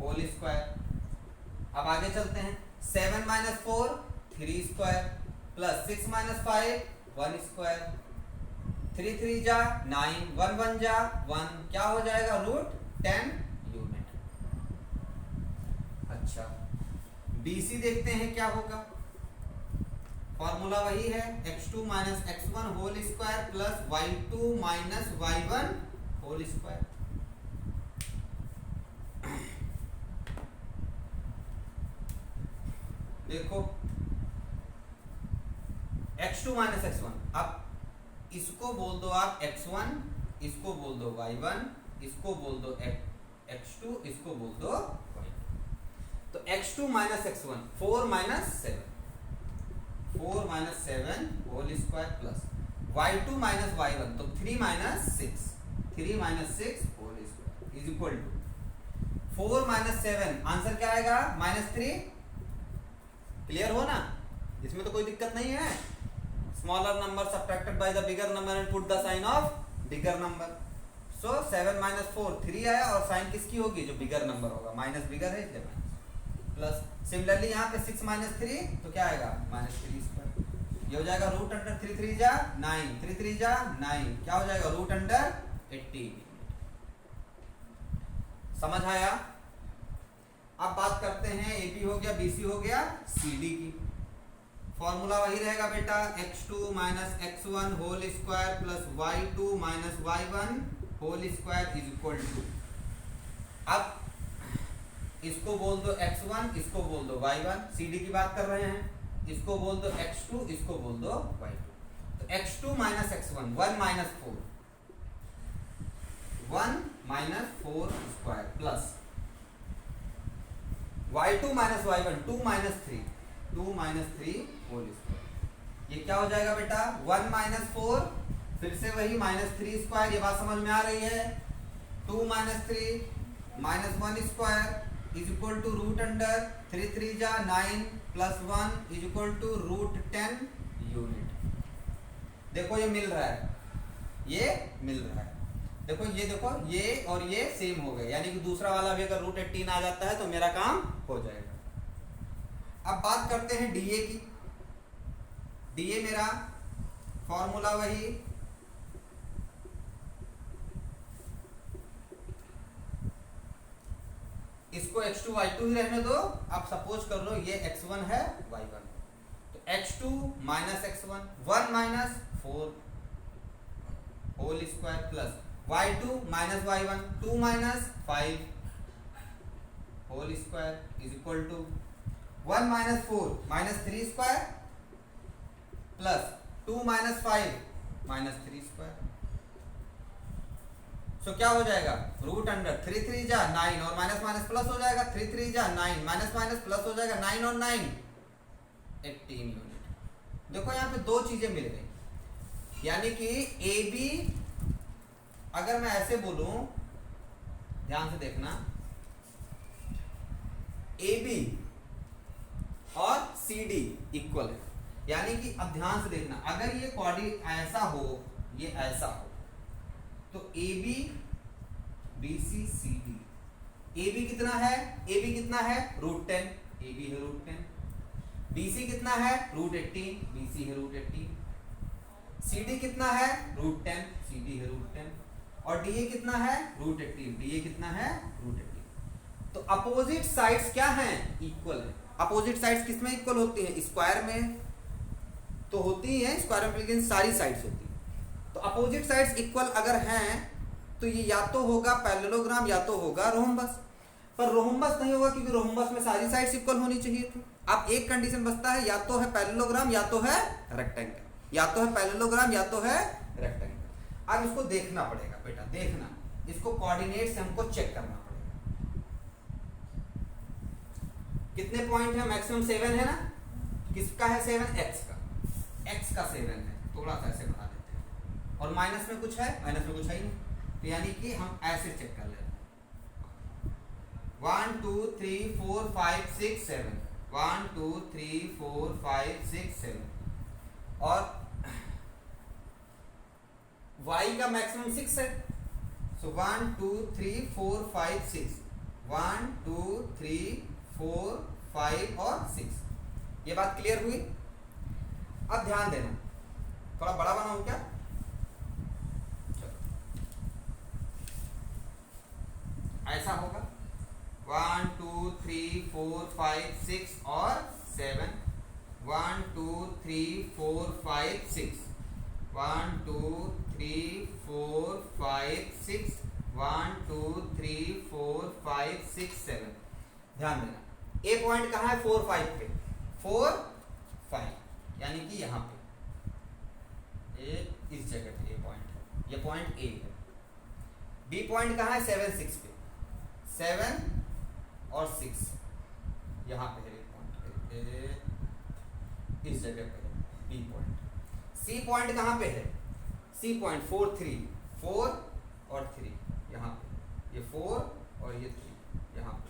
होल स्क्वायर। अब आगे चलते हैं, 7 - 4 3 स्क्वायर प्लस 6 - 5 1 स्क्वायर, 3 3 जा 9, 1 1 जा 1, क्या हो जाएगा √10 यूनिट। अच्छा, BC देखते हैं क्या होगा, फॉर्मूला वही है x2 minus x1 whole square plus y2 minus y1 whole square. देखो x2 माइनस x1, अब इसको बोल दो आप x1, इसको बोल दो y1, इसको बोल दो x2, इसको बोल दो y2। तो x2 minus x1 4 minus 7 whole square plus y2 minus y1 तो 3 minus 6 whole square is equal to 4 minus 7, answer क्या आएगा -3। क्लियर हो ना, इसमें तो कोई दिक्कत नहीं है। Smaller number subtracted by the bigger number and put the sign of bigger number. So 7 minus 4 3 आया और साइन किसकी होगी, जो बिगर नंबर होगा, माइनस बिगर है इसलिए माइनस। प्लस सिमिलरली यहाँ पे 6 माइनस 3 तो क्या आएगा -3 स्क्वायर। ये हो जाएगा रूट अंडर 3 3 जा 9, 3 3 जा 9, क्या हो जाएगा रूट अंडर 18। समझ आया। अब बात करते हैं AB हो गया, BC हो गया, CD की। फॉर्मूला वही रहेगा बेटा x2 minus x1 whole square plus y2 minus y1 whole square is equal to, अब इसको बोल दो x1, इसको बोल दो y1, CD की बात कर रहे हैं, इसको बोल दो x2, इसको बोल दो y2। तो x2 minus x1 1 minus 4 square plus y2 minus y1 2 minus 3 whole square. ये क्या हो जाएगा बेटा 1 माइनस 4, फिर से वही -3 स्क्वायर। ये बात समझ में आ रही है। 2 minus 3 minus 1 square is equal to root under 3 3 जा 9 plus 1 is equal to root 10 unit. देखो ये मिल रहा है, ये मिल रहा है। देखो ये और ये सेम हो गए, यानी कि दूसरा वाला भी अगर रूट 18 आ जाता है तो मेरा काम हो जाएगा। अब बात करते हैं DA की। DA मेरा फॉर्मूला वही इसको x2 y2 ही रहने दो। अब सपोज कर लो ये x1 है y1, तो x2 minus x1 1 minus 4 whole square plus y2 minus y1 2 minus 5 whole square is equal to 1 minus 4 minus 3 square plus 2 minus 5 minus 3 square. So क्या हो जाएगा रूट अंडर 3 3 जा 9 और माइनस माइनस प्लस हो जाएगा 3 3 जा 9 माइनस माइनस प्लस हो जाएगा 9 और 9 18 यूनिट। देखो यहाँ पे दो चीजें मिल गई, यानी कि AB अगर मैं ऐसे बोलूं, ध्यान से देखना, AB और CD इक्वल है, यानी कि अब ध्यान से देखना, अगर ये कोऑर्डिनेट ऐसा हो, ये ऐसा हो, तो AB BC CD, AB कितना है, AB कितना है रूट 10, AB है रूट 10, BC कितना है रूट 18, BC है रूट 18, CD कितना है रूट 10, CD है रूट 10, और DA कितना है रूट 18, DA कितना है रूट 18। तो अपोजिट साइड्स क्या हैं, इक्वल है। अपोजिट साइड्स किसमें इक्वल होती है, स्क्वायर में तो होती ही है, स्क्वायर में लेकिन सारी साइड्स होती है। तो अपोजिट साइड्स इक्वल अगर हैं तो ये या तो होगा पैरेललोग्राम या तो होगा रोम्बस, पर रोम्बस नहीं होगा क्योंकि रोम्बस में सारी साइड्स इक्वल होनी चाहिए थी। अब एक कंडीशन बचता है, या तो है पैरेललोग्राम या तो है रेक्टेंगल, या तो है पैरेललोग्राम या तो है रेक्टेंगल। अब इसको देखना पड़ेगा बेटा, देखना, इसको कोऑर्डिनेट से हमको चेक करना पड़ेगा। कितने पॉइंट है, मैक्सिमम 7 है ना, किसका है 7, x का 7 है, थोड़ा सा ऐसे बढ़ा देते हैं, और माइनस में कुछ है, माइनस में कुछ है ही नहीं, तो यानी कि हम ऐसे चेक कर लेते हैं 1 2 3 4 5 6 7, 1 2 3 4 5 6 7, और y का मैक्सिमम 6 है, सो 1 2 3 4 5 6, 1 2 3 4 5 और 6। ये बात क्लियर हुई। अब ध्यान देना, थोड़ा बड़ा बनाऊं क्या, ऐसा होगा 1 2 3 4 5 6 और 7, 1 2 3 4 5 6 1 2 3 4 5 6 1 2 3 4 5 6 7। ध्यान देना ए पॉइंट कहाँ है 4 5 पे 4 5 यानी कि यहाँ पे ए इस जगह पे ए पॉइंट है, ये पॉइंट ए है। बी पॉइंट कहाँ है 7 6 पे 7 और 6 यहाँ पे है एक पॉइंट इस जगह पे है बी पॉइंट। सी पॉइंट कहाँ पे है सी पॉइंट 4 3 4 और 3 यहाँ पे ये 4 और ये 3 यहाँ पे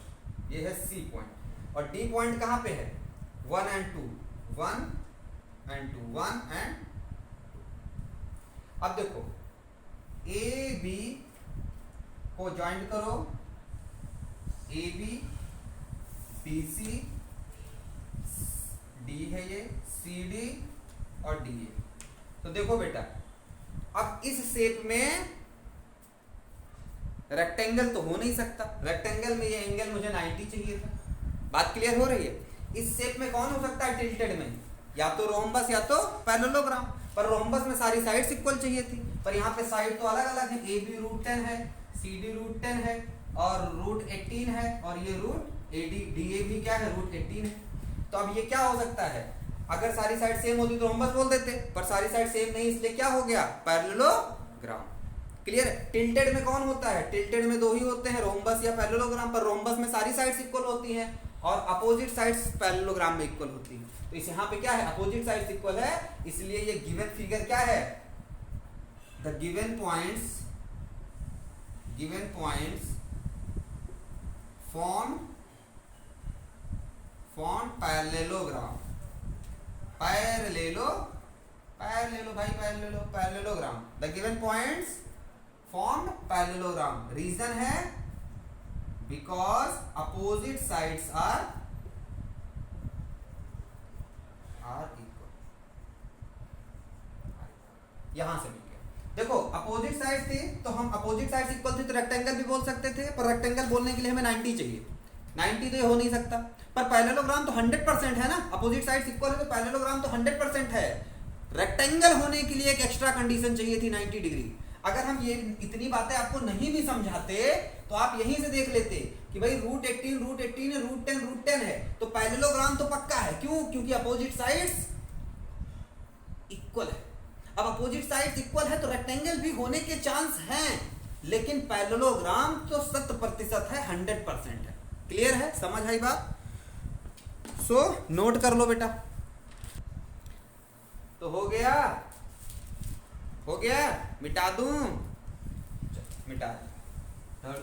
ये है सी पॉइंट। और डी पॉइंट कहाँ पे है 1 and 2 1 and 2 1 and 2। अब देखो ए बी को ज्वाइंट करो A B B C D है ये सी डी और डी ए। तो देखो बेटा अब इस शेप में रेक्टेंगल तो हो नहीं सकता, रेक्टेंगल में ये एंगल मुझे 90 चाहिए था। बात क्लियर हो रही है। इस शेप में कौन हो सकता है टिल्टेड में, या तो रोम्बस या तो पैरेललोग्राम। पर रोम्बस में सारी साइड्स इक्वल चाहिए थी, पर यहाँ पे साइड तो अलग अलग है। ए बी √10 है, सी डी √10 है और √18 है और ये √AD डी ए भी क्या है √18 है। तो अब ये क्या हो सकता है, अगर सारी साइड सेम होती तो रोम्बस बोल देते, पर सारी साइड सेम नहीं इसलिए क्या हो गया पैरेललोग्राम। क्लियर है। टिल्टेड में कौन होता है, टिल्टेड में दो ही होते हैं रोम्बस या पैरेललोग्राम। पर रोम्बस में सारी साइड्स इक्वल होती हैं और अपोजिट साइड्स पैरेललोग्राम में इक्वल होती हैं। तो इस यहाँ पे क्या है अपोजिट साइड्स इक्वल है, इसलिए ये गिवन फिगर क्या है the given points form parallelogram. Parallelogram the given points form parallelogram. Reason है because opposite sides are equal. यहां से मिल गया। देखो अपोजिट साइड थे तो हम अपोजिट साइड्स इक्वल थे तो रेक्टेंगल भी बोल सकते थे, पर रेक्टेंगल बोलने के लिए हमें 90 चाहिए। 90 तो ये हो नहीं सकता। पर पैरेललोग्राम तो 100% है ना, अपोजिट साइड्स इक्वल है तो पैरेललोग्राम तो 100% है। रेक्टेंगल होने के लिए एक एक्स्ट्रा कंडीशन चाहिए थी 90 डिग्री। अगर हम ये इतनी बातें आपको नहीं भी समझाते तो आप यहीं से देख लेते कि भाई √18 है, √10 है, तो पैरेललोग्राम तो पक्का है। क्यों? क्योंकि अपोजिट साइड्स इक्वल है। अब अपोजिट साइड्स इक्वल है तो रेक्टेंगल भी होने के चांस हैं, लेकिन पैरेललोग्राम तो 100% है, 100% है। क्लियर है, समझ आई बात? सो नोट कर लो बेटा। तो हो गया मिटा दूं, मिटा धर।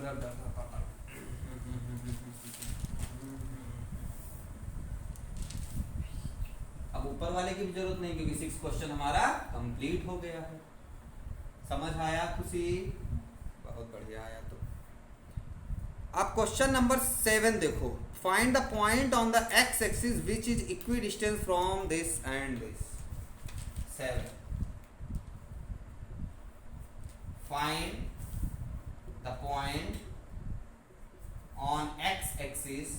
अब ऊपर वाले की भी जरूरत नहीं क्योंकि 6 क्वेश्चन हमारा कंप्लीट हो गया है। समझ आया खुशी? बहुत बढ़िया आया। तो अब क्वेश्चन नंबर 7 देखो। Find the point on the x axis which is equidistance from this and this. 7 find the point on x axis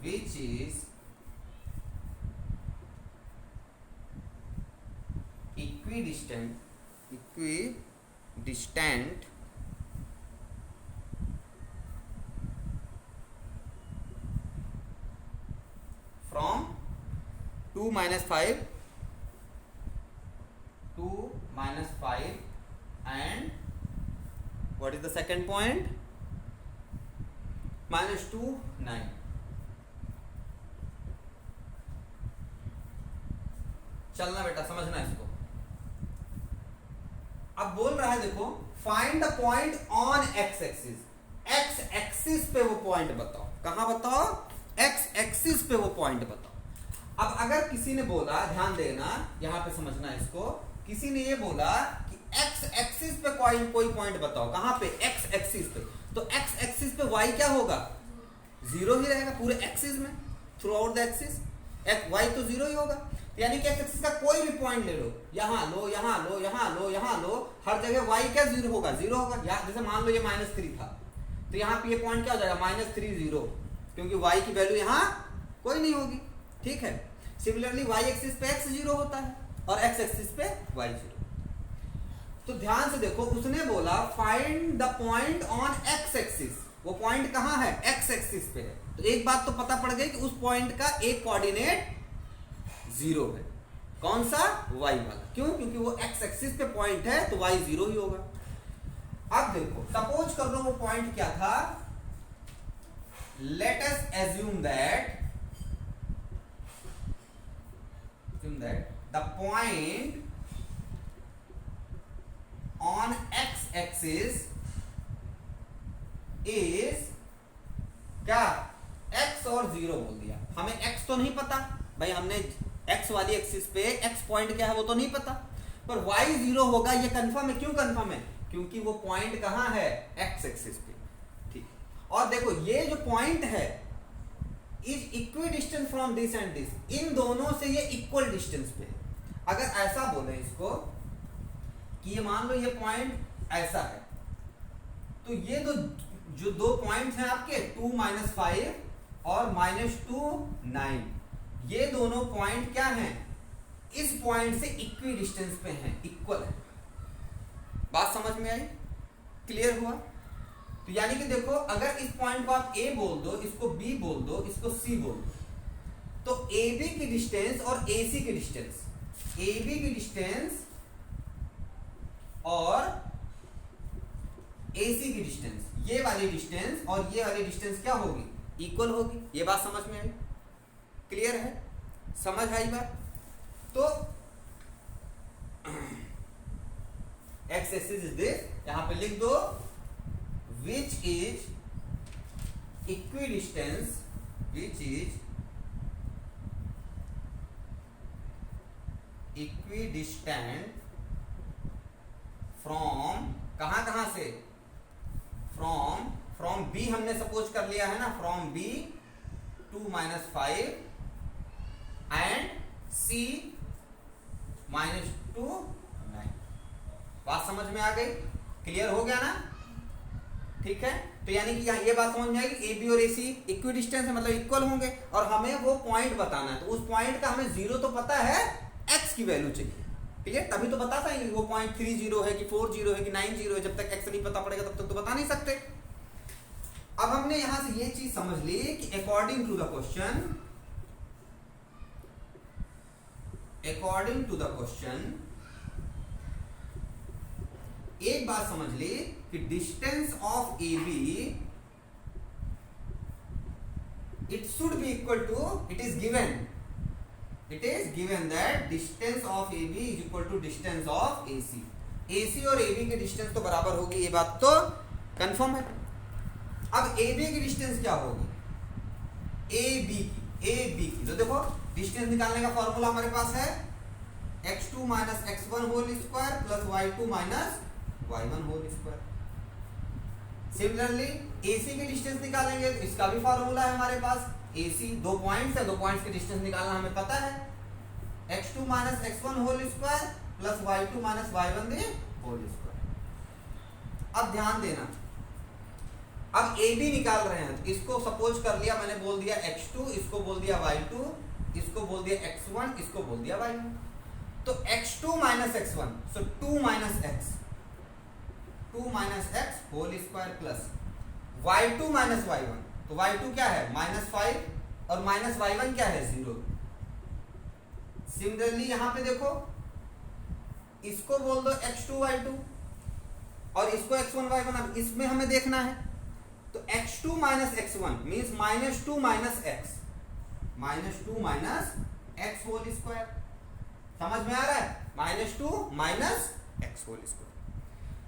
which is equidistant from 2 minus 5 and what is the second point -2 9। चलना बेटा, समझना इसको। अब बोल रहा है देखो find the point on x axis पे वो पॉइंट बताओ। कहां बताओ? एक्स एक्सिस पे वो पॉइंट बताओ। अब अगर किसी ने बोला, ध्यान देना यहां पे समझना इसको, किसी ने ये बोला कि एक्स एक्सिस पे कोई पॉइंट बताओ। कहां पे? एक्स एक्सिस पे। तो एक्स एक्सिस पे वाई क्या होगा? 0 ही रहेगा पूरे एक्सिस में, throughout the axis Y तो 0 ही होगा। यानी कि एक्स एक्सिस का कोई भी पॉइंट ले लो, यहां लो, यहां लो, यहां लो, यहां लो, हर जगह वाई क्या 0 होगा? 0 होगा। जैसे मान लो ये -3 था तो यहाँ पे ये पॉइंट क्या हो जाएगा? -3 0, क्योंकि वाई की वैल्यू यहाँ कोई नहीं होगी, ठीक है। सिमिलरली y एक्सिस पे x 0 होता है और x एक्सिस पे y 0। तो ध्यान से देखो, उसने बोला find the point on x axis, वो पॉइंट कहाँ है, x एक्सिस पे है। तो एक बात तो पता पड़ गई कि उस पॉइंट का एक कोऑर्डिनेट 0 है, कौन सा, y वाला। क्यों, क्योंकि वो x एक्सिस पे पॉइंट है तो y 0 ही होगा। अब देखो, सपोज कर लो वो पॉइंट क्या था, let us assume that the point on x axis is क्या, x और 0 बोल दिया। हमें x तो नहीं पता भाई, हमने x वाली एक्सिस पे x पॉइंट क्या है वो तो नहीं पता, पर y 0 होगा ये कंफर्म है। क्यों कंफर्म है, क्योंकि वो पॉइंट कहाँ है, x एक्सिस पे, ठीक। और देखो ये जो पॉइंट है is equidistant from this and this, इन दोनों से ये इक्वल डिस्टेंस पे है। अगर ऐसा बोले इसको कि ये मान लो ये पॉइंट ऐसा है, तो ये जो दो पॉइंट्स हैं आपके 2 - 5 और -2 9, ये दोनों पॉइंट क्या हैं, इस पॉइंट से इक्वी डिस्टेंस पे हैं, इक्वल है। बात समझ में आई, क्लियर हुआ। तो यानी कि देखो, अगर इस पॉइंट को आप A बोल दो, इसको B बोल दो, इसको C बोल दो, तो AB की डिस्टेंस और AC की डिस्टेंस, AB की डिस्टेंस और AC की डिस्टेंस, ये वाली डिस्टेंस और ये वाली डिस्टेंस क्या होगी, इक्वल होगी। ये बात समझ में आई, क्लियर है, समझ आई बात। तो x एक्सिस इज दिस, यहां पे लिख दो which is equidistant फ्रॉम कहां से, फ्रॉम B हमने सपोज कर लिया है ना, फ्रॉम B 2 - 5 एंड C -2 9। बात समझ में आ गई, क्लियर हो गया ना, ठीक है। तो यानी कि यहाँ ये बात समझ में आएगी, ए बी और ए सी इक्वी डिस्टेंस है, मतलब इक्वल होंगे, और हमें वो पॉइंट बताना है। तो उस पॉइंट का हमें 0 तो पता है, x की वैल्यू चाहिए, ठीक है। तभी तो बता पाएंगे वो पॉइंट 3 0 है कि 4 0 है कि 9 0 है। जब तक x नहीं पता पड़ेगा तब तक तो बता नहीं सकते। अब हमने यहां से ये चीज समझ ली कि अकॉर्डिंग टू द क्वेश्चन एक बात समझ ली कि distance of A B it should be equal to, it is given that distance of A B is equal to distance of A C. A C और ए बी की distance तो बराबर होगी, ये बात तो कंफर्म है। अब ए बी की डिस्टेंस क्या होगी, ए बी की, तो देखो डिस्टेंस निकालने का फॉर्मूला हमारे पास है x2 - x1 whole square plus y2 - y1 whole square. Similarly AC की डिस्टेंस निकालेंगे तो इसका भी फॉर्मूला है हमारे पास, AC दो पॉइंट्स है, दो पॉइंट्स की डिस्टेंस निकालना हमें पता है, x2 - x1 whole square plus y2 - y1 whole square. अब ध्यान देना, अब AB निकाल रहे हैं, तो इसको सपोज कर लिया मैंने, बोल दिया x2, इसको बोल दिया y2, इसको बोल दिया x1, इसको बोल दिया y1। तो x2 - x1, so 2 - x whole square plus y2 - y1, तो y2 क्या है -5 और -y1 क्या है 0। सिमिलरली यहां पे देखो, इसको बोल दो x2 y2 और इसको x1 y1। अब इसमें हमें देखना है, तो x2 - x1 means -2 - x whole square. समझ में आ रहा है, -2 - x whole square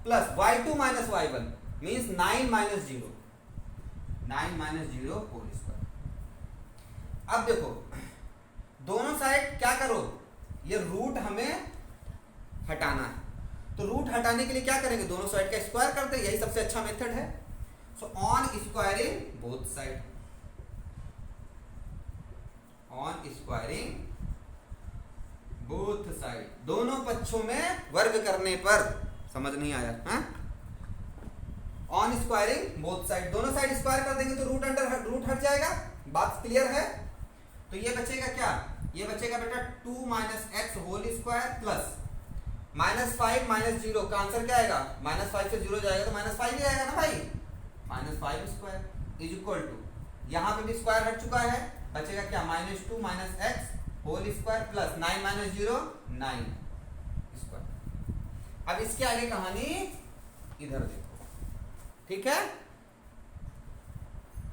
plus y2 - y1 means 9 - 0 whole square. अब देखो दोनों साइड क्या करो, ये रूट हमें हटाना है, तो रूट हटाने के लिए क्या करेंगे, दोनों साइड का स्क्वायर करते हैं, यही सबसे अच्छा मेथड है। So on squaring both side, दोनों पक्षों में वर्ग करने पर, समझ नहीं आया, हाँ? ऑन स्क्वायरिंग बोथ साइड, दोनों साइड स्क्वायर कर देंगे तो रूट हट जाएगा। बात क्लियर है। तो ये बचेगा क्या, ये बचेगा बेटा 2 minus X whole square plus -5 minus 0 का आंसर क्या आएगा, -5 से 0 जाएगा तो -5 ही आएगा ना भाई, -5 स्क्वायर इज इक्वल टू, यहाँ पे भी स्क्वायर हट चुका है, बचेगा क्या -2 minus X whole square plus 9 minus 0 9 square. अब इसके आगे कहानी इधर देखो, ठीक है।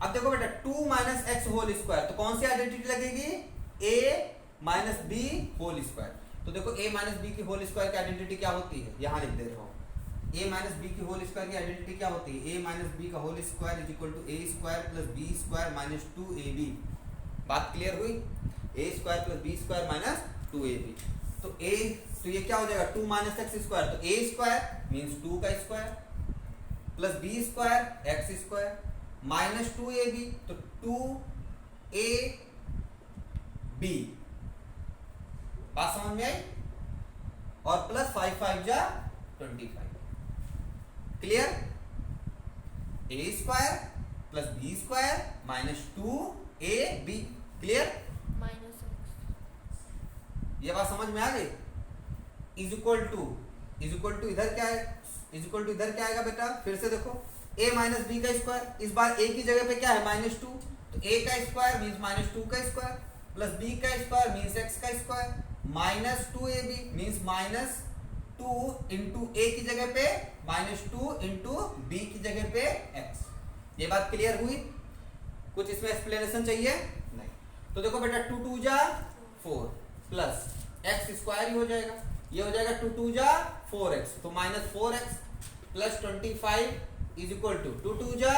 अब देखो बेटा 2 माइनस एक्स होल स्क्वायर, तो कौन सी आइडेंटिटी लगेगी, a minus B whole square. तो देखो a माइनस बी की होल स्क्वायर की आइडेंटिटी क्या होती है, यहां लिख दे रहा हूं, a माइनस बी की होल स्क्वायर की आइडेंटिटी क्या होती है, a माइनस बी का whole square is equal to a square plus b square minus 2ab। बात क्लियर हुई, a square plus b square minus 2ab। तो ये क्या हो जाएगा 2 माइनस एक्स स्क्वायर, तो a स्क्वायर मीन्स 2 का square plus b square x square minus 2ab, तो 2ab। बात समझ में आई, और प्लस 5 5 जा 25, clear. a square plus b square minus 2ab, clear. ये बात समझ में आ गई। इज इक्वल टू इधर क्या है, इज इक्वल टू इधर क्या आएगा बेटा, फिर से देखो a माइनस बी का स्क्वायर, इस बार a की जगह पे क्या है -2, तो a का स्क्वायर मीन्स -2 का स्क्वायर प्लस b का स्क्वायर मीन्स x का square minus 2ab means -2 into a की जगह पे -2 इंटू b की जगह पे x। ये बात क्लियर हुई, कुछ इसमें एक्सप्लेनेशन चाहिए नहीं। तो देखो बेटा 2 2 जा 4 प्लस x स्क्वायर ही हो जाएगा, ये हो जाएगा 2 2 जा 4x, तो -4x plus 25 is equal to 2 2 जा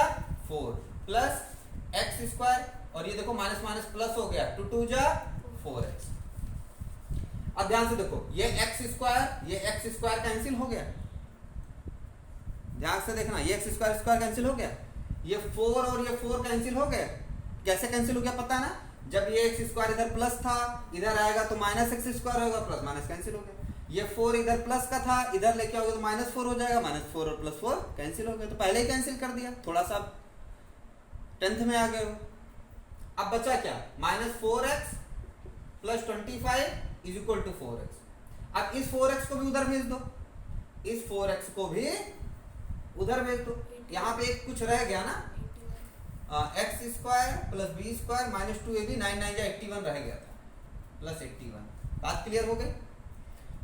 4 प्लस x स्क्वायर, और ये देखो माइनस माइनस प्लस हो गया 2 2 जा 4x। अब ध्यान से देखो, ये x स्क्वायर कैंसिल हो गया, ध्यान से देखना, ये x स्क्वायर कैंसिल हो गया, ये 4 और ये 4 कैंसिल हो गए। कैसे कैंसिल हो गया पता है ना, जब ये x स्क्वायर इधर प्लस था, इधर आएगा तो माइनस एक्स स्क्वायर होगा, प्लस माइनस कैंसिल हो गया। ये 4 इधर प्लस का था, इधर लेके आओगे तो -4 हो जाएगा, -4 और +4 कैंसिल हो गया, तो पहले ही कैंसिल कर दिया, थोड़ा सा 10th में आ गए हो। अब बचा क्या, -4x plus 25 is equal to 4x। अब इस 4x को भी उधर भेज दो, इस 4x को भी उधर भेज दो, यहाँ पे एक कुछ रह गया ना, X square plus B square minus 2ab 9 9 जा 81 रह गया था, प्लस 81। बात क्लियर हो गई।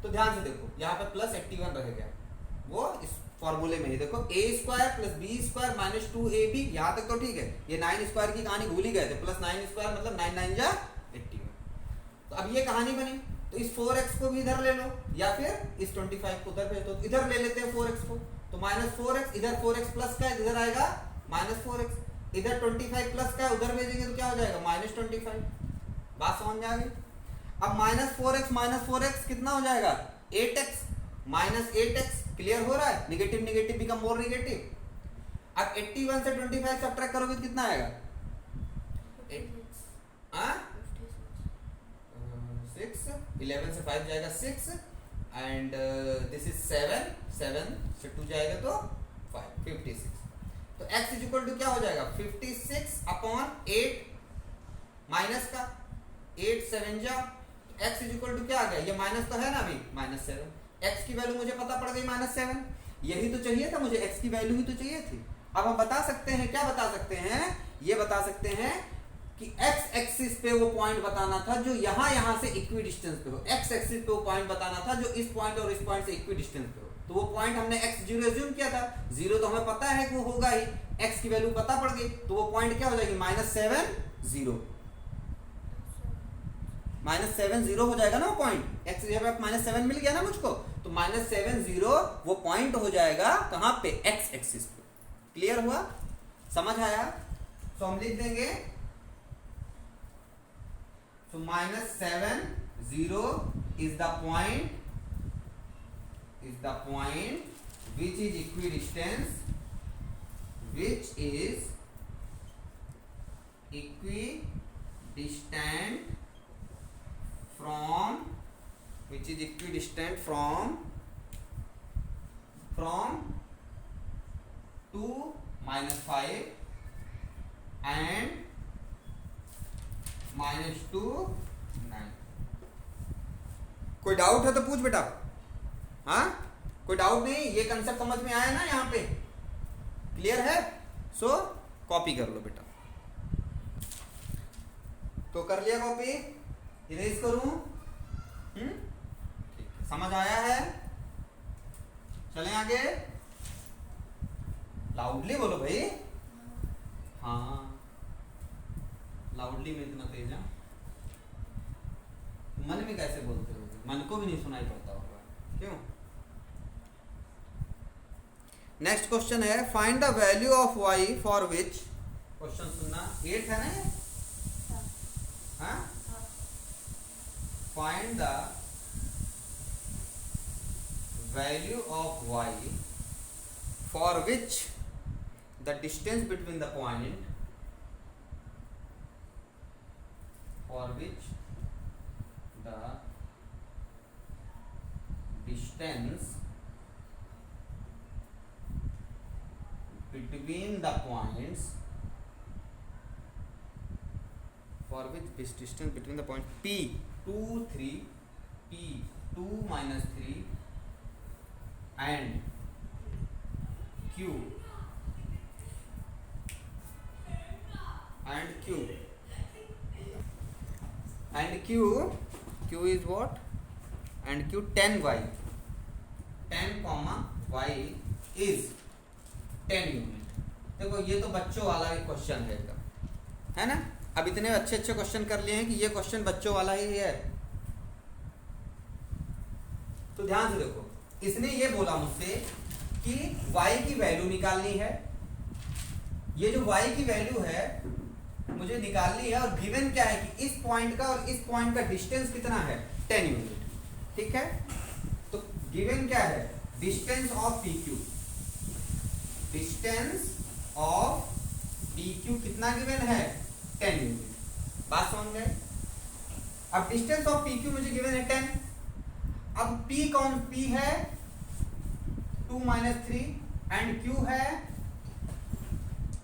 तो ध्यान से देखो, यहाँ पे प्लस 81 रह गया, वो इस फॉर्मूले में ही देखो a square plus B square minus 2ab, यहाँ तक तो ठीक है। ये 9 स्क्वायर की कहानी भूल ही गए थे, प्लस 9 स्क्वायर मतलब 9 9 जा 81। तो अब ये कहानी बनी, तो इस 4x को भी इधर ले लो, या फिर इस 25 को उधर भेज दो, इधर ले लेते हैं 4x को, तो -4x, इधर 4x प्लस का है, इधर आएगा -4x, इधर 25 प्लस का है, उधर भेजेंगे तो क्या हो जाएगा -25। बात समझ में आ गई। अब -4x कितना हो जाएगा 8x -8x, क्लियर हो रहा है, negative negative become more negative. अब 81 से 25 सब्ट्रैक्ट करोगे तो कितना आएगा 6, 11 से 5 जाएगा 6 एंड दिस इज 7 से 2 जाएगा तो 5, 56। तो x इज इक्वल टू क्या हो जाएगा 56 अपॉन 8 माइनस का 8 7 जा, x इज इक्वल टू क्या आ गया, ये माइनस तो है ना अभी -7, x की वैल्यू मुझे पता पड़ गई -7, यही तो चाहिए था मुझे, x की वैल्यू ही तो चाहिए थी। अब हम बता सकते हैं, क्या बता सकते हैं, ये बता सकते हैं कि x एक्सिस पे वो पॉइंट बताना था जो यहाँ से इक्वी डिस्टेंस पे हो, x एक्सिस पे वो पॉइंट बताना था जो इस पॉइंट और इस पॉइंट से इक्वी डिस्टेंस पे हो। तो वो पॉइंट हमने x0 एज्यूम किया था, 0 तो हमें पता है कि वो होगा ही, x की वैल्यू पता पड़ गई, तो वो पॉइंट क्या हो जाएगी -7 0 -7 0 हो जाएगा ना वो पॉइंट, x की जगह पे -7 मिल गया ना मुझको, तो -7 0 वो पॉइंट हो जाएगा कहाँ पे, x एक्सिस पे। क्लियर हुआ, समझ आया। तो हम लिख देंगे, so -7 0 is the point which is equidistant from 2 -5 and -2 9। कोई डाउट है तो पूछ बेटा। हाँ, कोई डाउट नहीं, ये कंसेप्ट समझ में आया ना यहाँ पे, क्लियर है? सो कॉपी कर लो बेटा। तो कर लिया कॉपी, इरेज करूं? ठीक है, समझ आया है? चलें आगे। लाउडली बोलो भाई। हाँ, लाउडली में इतना तेज है, मन में कैसे बोलते हो? मन को भी नहीं सुनाई पड़ता होगा, क्यों? नेक्स्ट क्वेश्चन है, find the value of y for which, question सुनना, 8 है ना ये? हाँ, find the value of y for which the distance between the point, for which the distance between the points, for which this distance between the point P 2 3 P 2 minus 3 and Q and Q and Q is what? And Q 10y 10 comma y is 10 unit. देखो ये तो बच्चों वाला ही question है ना? अब इतने अच्छे अच्छे क्वेश्चन कर लिए हैं कि ये क्वेश्चन बच्चों वाला ही है। तो ध्यान से देखो, इसने ये बोला मुझसे कि y की वैल्यू निकालनी है। ये जो y की वैल्यू है मुझे निकालनी है, और गिवन क्या है कि इस पॉइंट का और इस पॉइंट का डिस्टेंस कितना है? 10 यूनिट। ठीक है, तो गिवन क्या है? Distance of PQ, distance of PQ कितना गिवन है? 10 यूनिट। बात समझ गए? अब डिस्टेंस ऑफ PQ मुझे गिवन है 10। अब P कौन? P है 2 minus 3 एंड Q है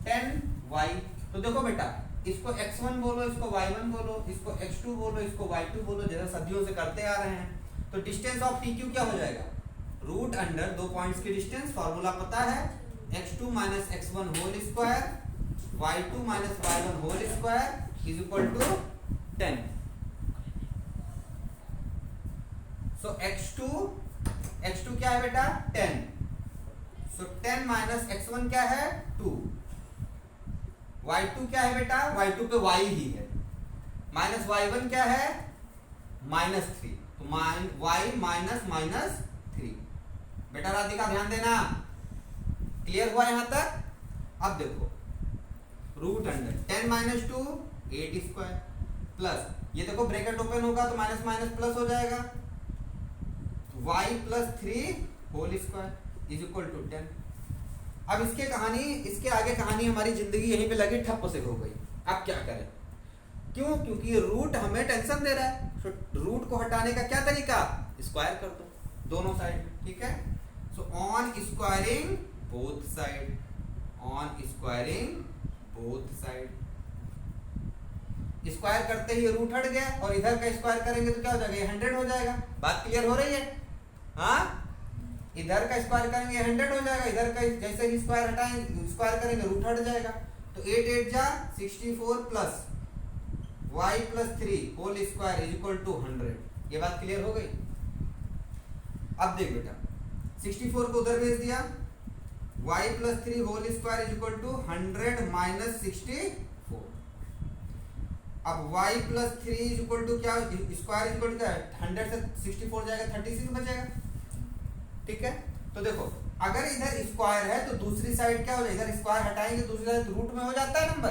10y। तो देखो बेटा, इसको x1 बोलो, इसको y1 बोलो, इसको x2 बोलो, इसको y2 बोलो, जैसा सदियों से करते आ रहे हैं। तो डिस्टेंस ऑफ PQ क्या हो जाएगा? रूट अंडर दो पॉइंट्स की डिस्टेंस, फॉर्मूला पता है, x2 minus x1 whole square y2 minus y1 whole square is equal to 10। So x2 क्या है बेटा? 10। सो 10 minus x1 क्या है? 2। y2 क्या है बेटा? y2 पे y ही है, माइनस y1 क्या है? -3। तो y माइनस 3। बेटा राधिका ध्यान देना, क्लियर हुआ यहां तक? अब देखो, root under 10 minus 2 8 square plus, ये देखो ब्रैकेट ओपन होगा तो माइनस माइनस प्लस हो जाएगा, y plus 3 whole square is equal to 10। अब इसके आगे कहानी हमारी जिंदगी यहीं पे लगी ठप्प से हो गई। अब क्या करें? क्यों? क्योंकि रूट हमें टेंशन दे रहा है। तो रूट को हटाने का क्या तरीका? स्क्वायर कर दो दोनों साइड में। ठीक है, so on squaring both side, on squaring both side, square करते ही रूट हट गया, और इधर का स्क्वायर करेंगे तो क्या हो जाएगा? 100 हो जाएगा। बात क्लियर हो रही है? हाँ, इधर का स्क्वायर करेंगे 100 हो जाएगा, इधर का जैसे ही स्क्वायर हटाएंगे, स्क्वायर करेंगे रूट हट जाएगा। तो 8 8 जा 64 plus y plus 3 whole square is equal to 100। ये बात क्लियर हो गई? अब देख बेटा, 64 को उधर भेज दिया, y plus 3 whole square is equal to 100 minus 64। अब y plus 3 is equal to क्या? स्क्वायर इज इक्वल टू क्या है? 100 से 64 जाएगा, 36 बचेगा। ठीक है, तो देखो अगर इधर स्क्वायर है तो दूसरी साइड क्या हो जाएगा? इधर स्क्वायर हटाएंगे दूसरी साइड रूट में हो जाता है नंबर,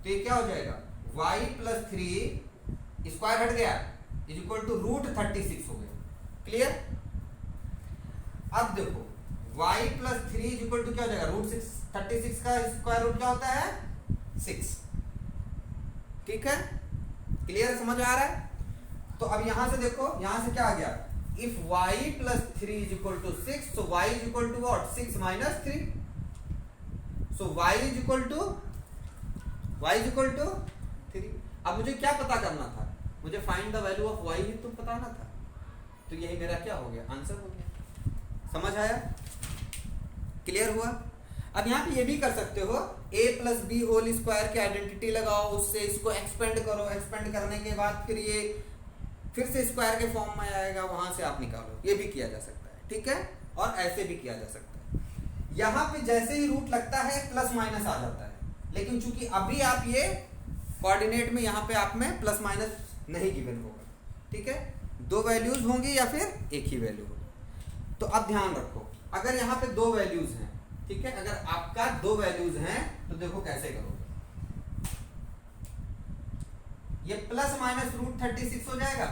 तो ये क्या हो जाएगा? y प्लस 3 स्क्वायर हट गया इज इक्वल टू रूट 36 हो गया। क्लियर? अब देखो y plus 3 is equal to क्या हो जाएगा? रूट 36 का स्क्वायर रूट क्या होता है? 6। ठीक है, क्लियर? समझ आ रहा है? तो अब यहां से देखो, यहां से क्या आ गया? If y plus 3 is equal to 6, so y is equal to what? 6 minus 3. So y is equal to 3. अब मुझे क्या पता करना था, मुझे find the value of why he तो बताना था, तो यही मेरा क्या हो गया, आंसर हो गया। समझ आया, क्लियर हुआ। अब यहाँ पे ये भी कर सकते हो, a plus B whole square की आइडेंटिटी लगाओ, उससे इसको एक्सपेंड करो, एक्सपेंड करने के बाद फिर ये फिर से स्क्वायर के फॉर्म में आएगा, वहां से आप निकालो, ये भी किया जा सकता है, ठीक है। और ऐसे भी किया जा सकता है। यहाँ पे जैसे ही रूट लगता है प्लस माइनस आ जाता है, लेकिन चूंकि अभी आप ये कोऑर्डिनेट में यहाँ पे आप में प्लस माइनस नहीं गिवन होगा, ठीक है, दो वैल्यूज होंगी या फिर एक ही वैल्यू होगी। तो अब ध्यान रखो, अगर यहाँ पे दो वैल्यूज हैं, ठीक है, अगर आपका दो वैल्यूज हैं तो देखो कैसे करोगे, ये प्लस माइनस रूट 36 हो जाएगा।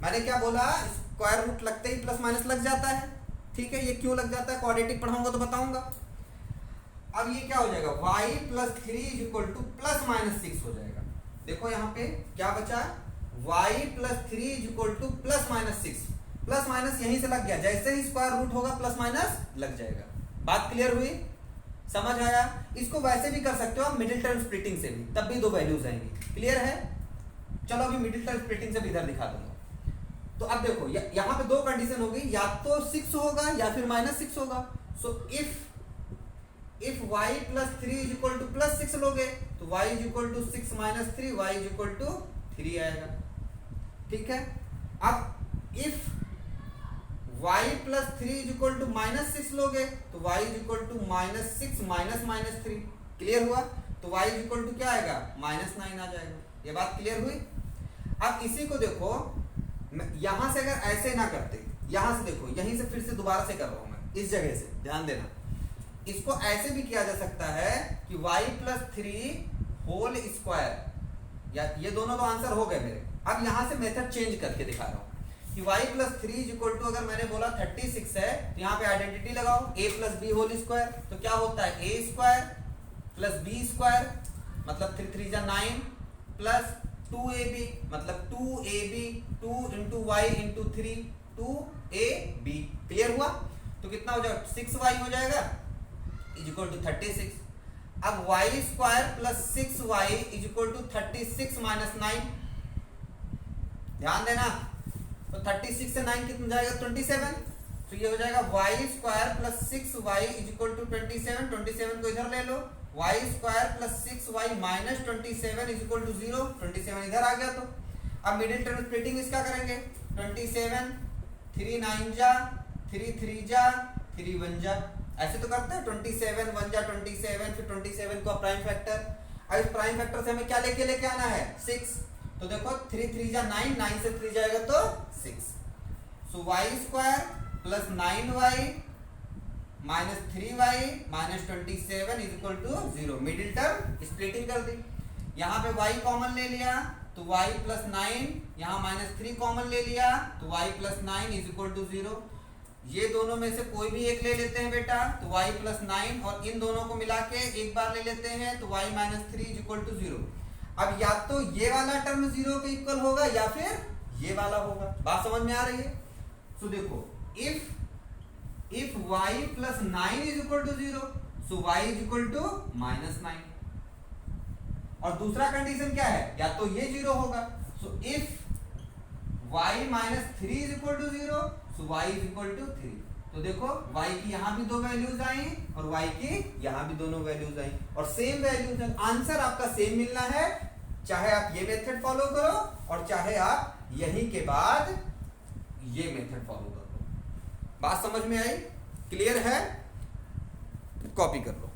मैंने क्या बोला, स्क्वायर रूट लगते ही प्लस माइनस लग जाता है, ठीक है, ये क्यों लग जाता है क्वाड्रेटिक पढ़ाऊंगा तो बताऊंगा। अब ये क्या हो जाएगा, y plus 3 is equal to plus minus 6 हो जाएगा। देखो यहाँ पे क्या बचा, y plus 3 is equal to plus minus 6, plus minus यहीं से लग गया, जैसे ही स्क्वायर रूट होगा प्लस माइनस लग जाएगा। बात क्लियर हुई, समझ आया। इसको वैसे भी कर सकते हो आप, मिडिल टर्म स्प्लिटिंग से भी, तब भी दो वैल्यूज आएंगी, क्लियर है। चलो अभी मिडिल टर्म स्प्लिटिंग से भी इधर दिखा दूंगा। तो अब देखो यहाँ पे दो कंडीशन होगी, या तो 6 होगा या फिर माइनस 6 होगा। So if y plus 3 is equal to plus 6 लोगे तो y is equal to 6 minus 3, y is equal to 3 आएगा, ठीक है। अब if y plus 3 is equal to minus 6 लोगे तो y is equal to minus 6 minus minus 3, clear हुआ। तो y इज इक्वल टू क्या आएगा, माइनस 9 आ जाएगा। ये बात क्लियर हुई। अब इसी को देखो, यहां से अगर ऐसे ना करते, यहां से देखो, यहीं से फिर से दोबारा से कर रहा हूं मैं, इस जगह से ध्यान देना। इसको ऐसे भी किया जा सकता है कि y प्लस 3 होल स्क्वायर, या ये दोनों तो आंसर हो गए मेरे। अब यहां से मेथड चेंज करके दिखा रहा हूं कि y plus 3 is equal to, अगर मैंने बोला 36 है तो यहाँ पे आइडेंटिटी लगाओ, a plus B whole square, तो क्या होता है a square plus B square, मतलब 3 3 जा 9 प्लस 2ab, मतलब 2ab 2 into Y into 3 2ab, clear हुआ। तो कितना हो जाएगा, 6y हो जाएगा इज इक्वल टू 36। अब y square plus 6y is equal to 36 minus 9, ध्यान देना। तो 36 से 9 कितना जाएगा, 27। तो ये हो जाएगा y square plus 6y is equal to 27, 27 को इधर ले लो, y square plus 6y minus 27 is equal to 0, 27 इधर आ गया। तो अब मिडिल टर्म स्प्लिटिंग इसका करेंगे, 27 3 9 जा 3 3 जा 3 1 जा, ऐसे तो करते हैं, 27 1 जा 27, फिर 27 को प्राइम फैक्टर। अब इस प्राइम फैक्टर से हमें क्या लेके आना है, 6। तो देखो 3 3 जा 9, 9 से 3 जाएगा तो 6। So y square plus 9y minus 3y minus 27 is equal to 0। Middle term splitting कर दी, यहाँ पे y कॉमन ले लिया तो y प्लस 9, यहाँ माइनस 3 कॉमन ले लिया तो y plus 9 is equal to 0। ये दोनों में से कोई भी एक ले लेते हैं बेटा, तो y प्लस 9 और इन दोनों को मिला के एक बार ले लेते हैं तो y minus 3 is equal to 0। अब या तो ये वाला टर्म 0 के इक्वल होगा या फिर ये वाला होगा। बात समझ में आ रही है। सो देखो, if y plus 9 is equal to 0, so y is equal to minus 9। और दूसरा कंडीशन क्या है, या तो ये 0 होगा, so if y minus 3 is equal to 0, so y is equal to 3। तो देखो y की यहाँ भी दो वैल्यूज आई और y की यहाँ भी दोनों वैल्यूज आई और सेम वैल्यूज है। आंसर आपका सेम मिलना है, चाहे आप ये मेथड फॉलो करो और चाहे आप यहीं के बाद ये मेथड फॉलो करो। बात समझ में आई, क्लियर है, कॉपी कर लो।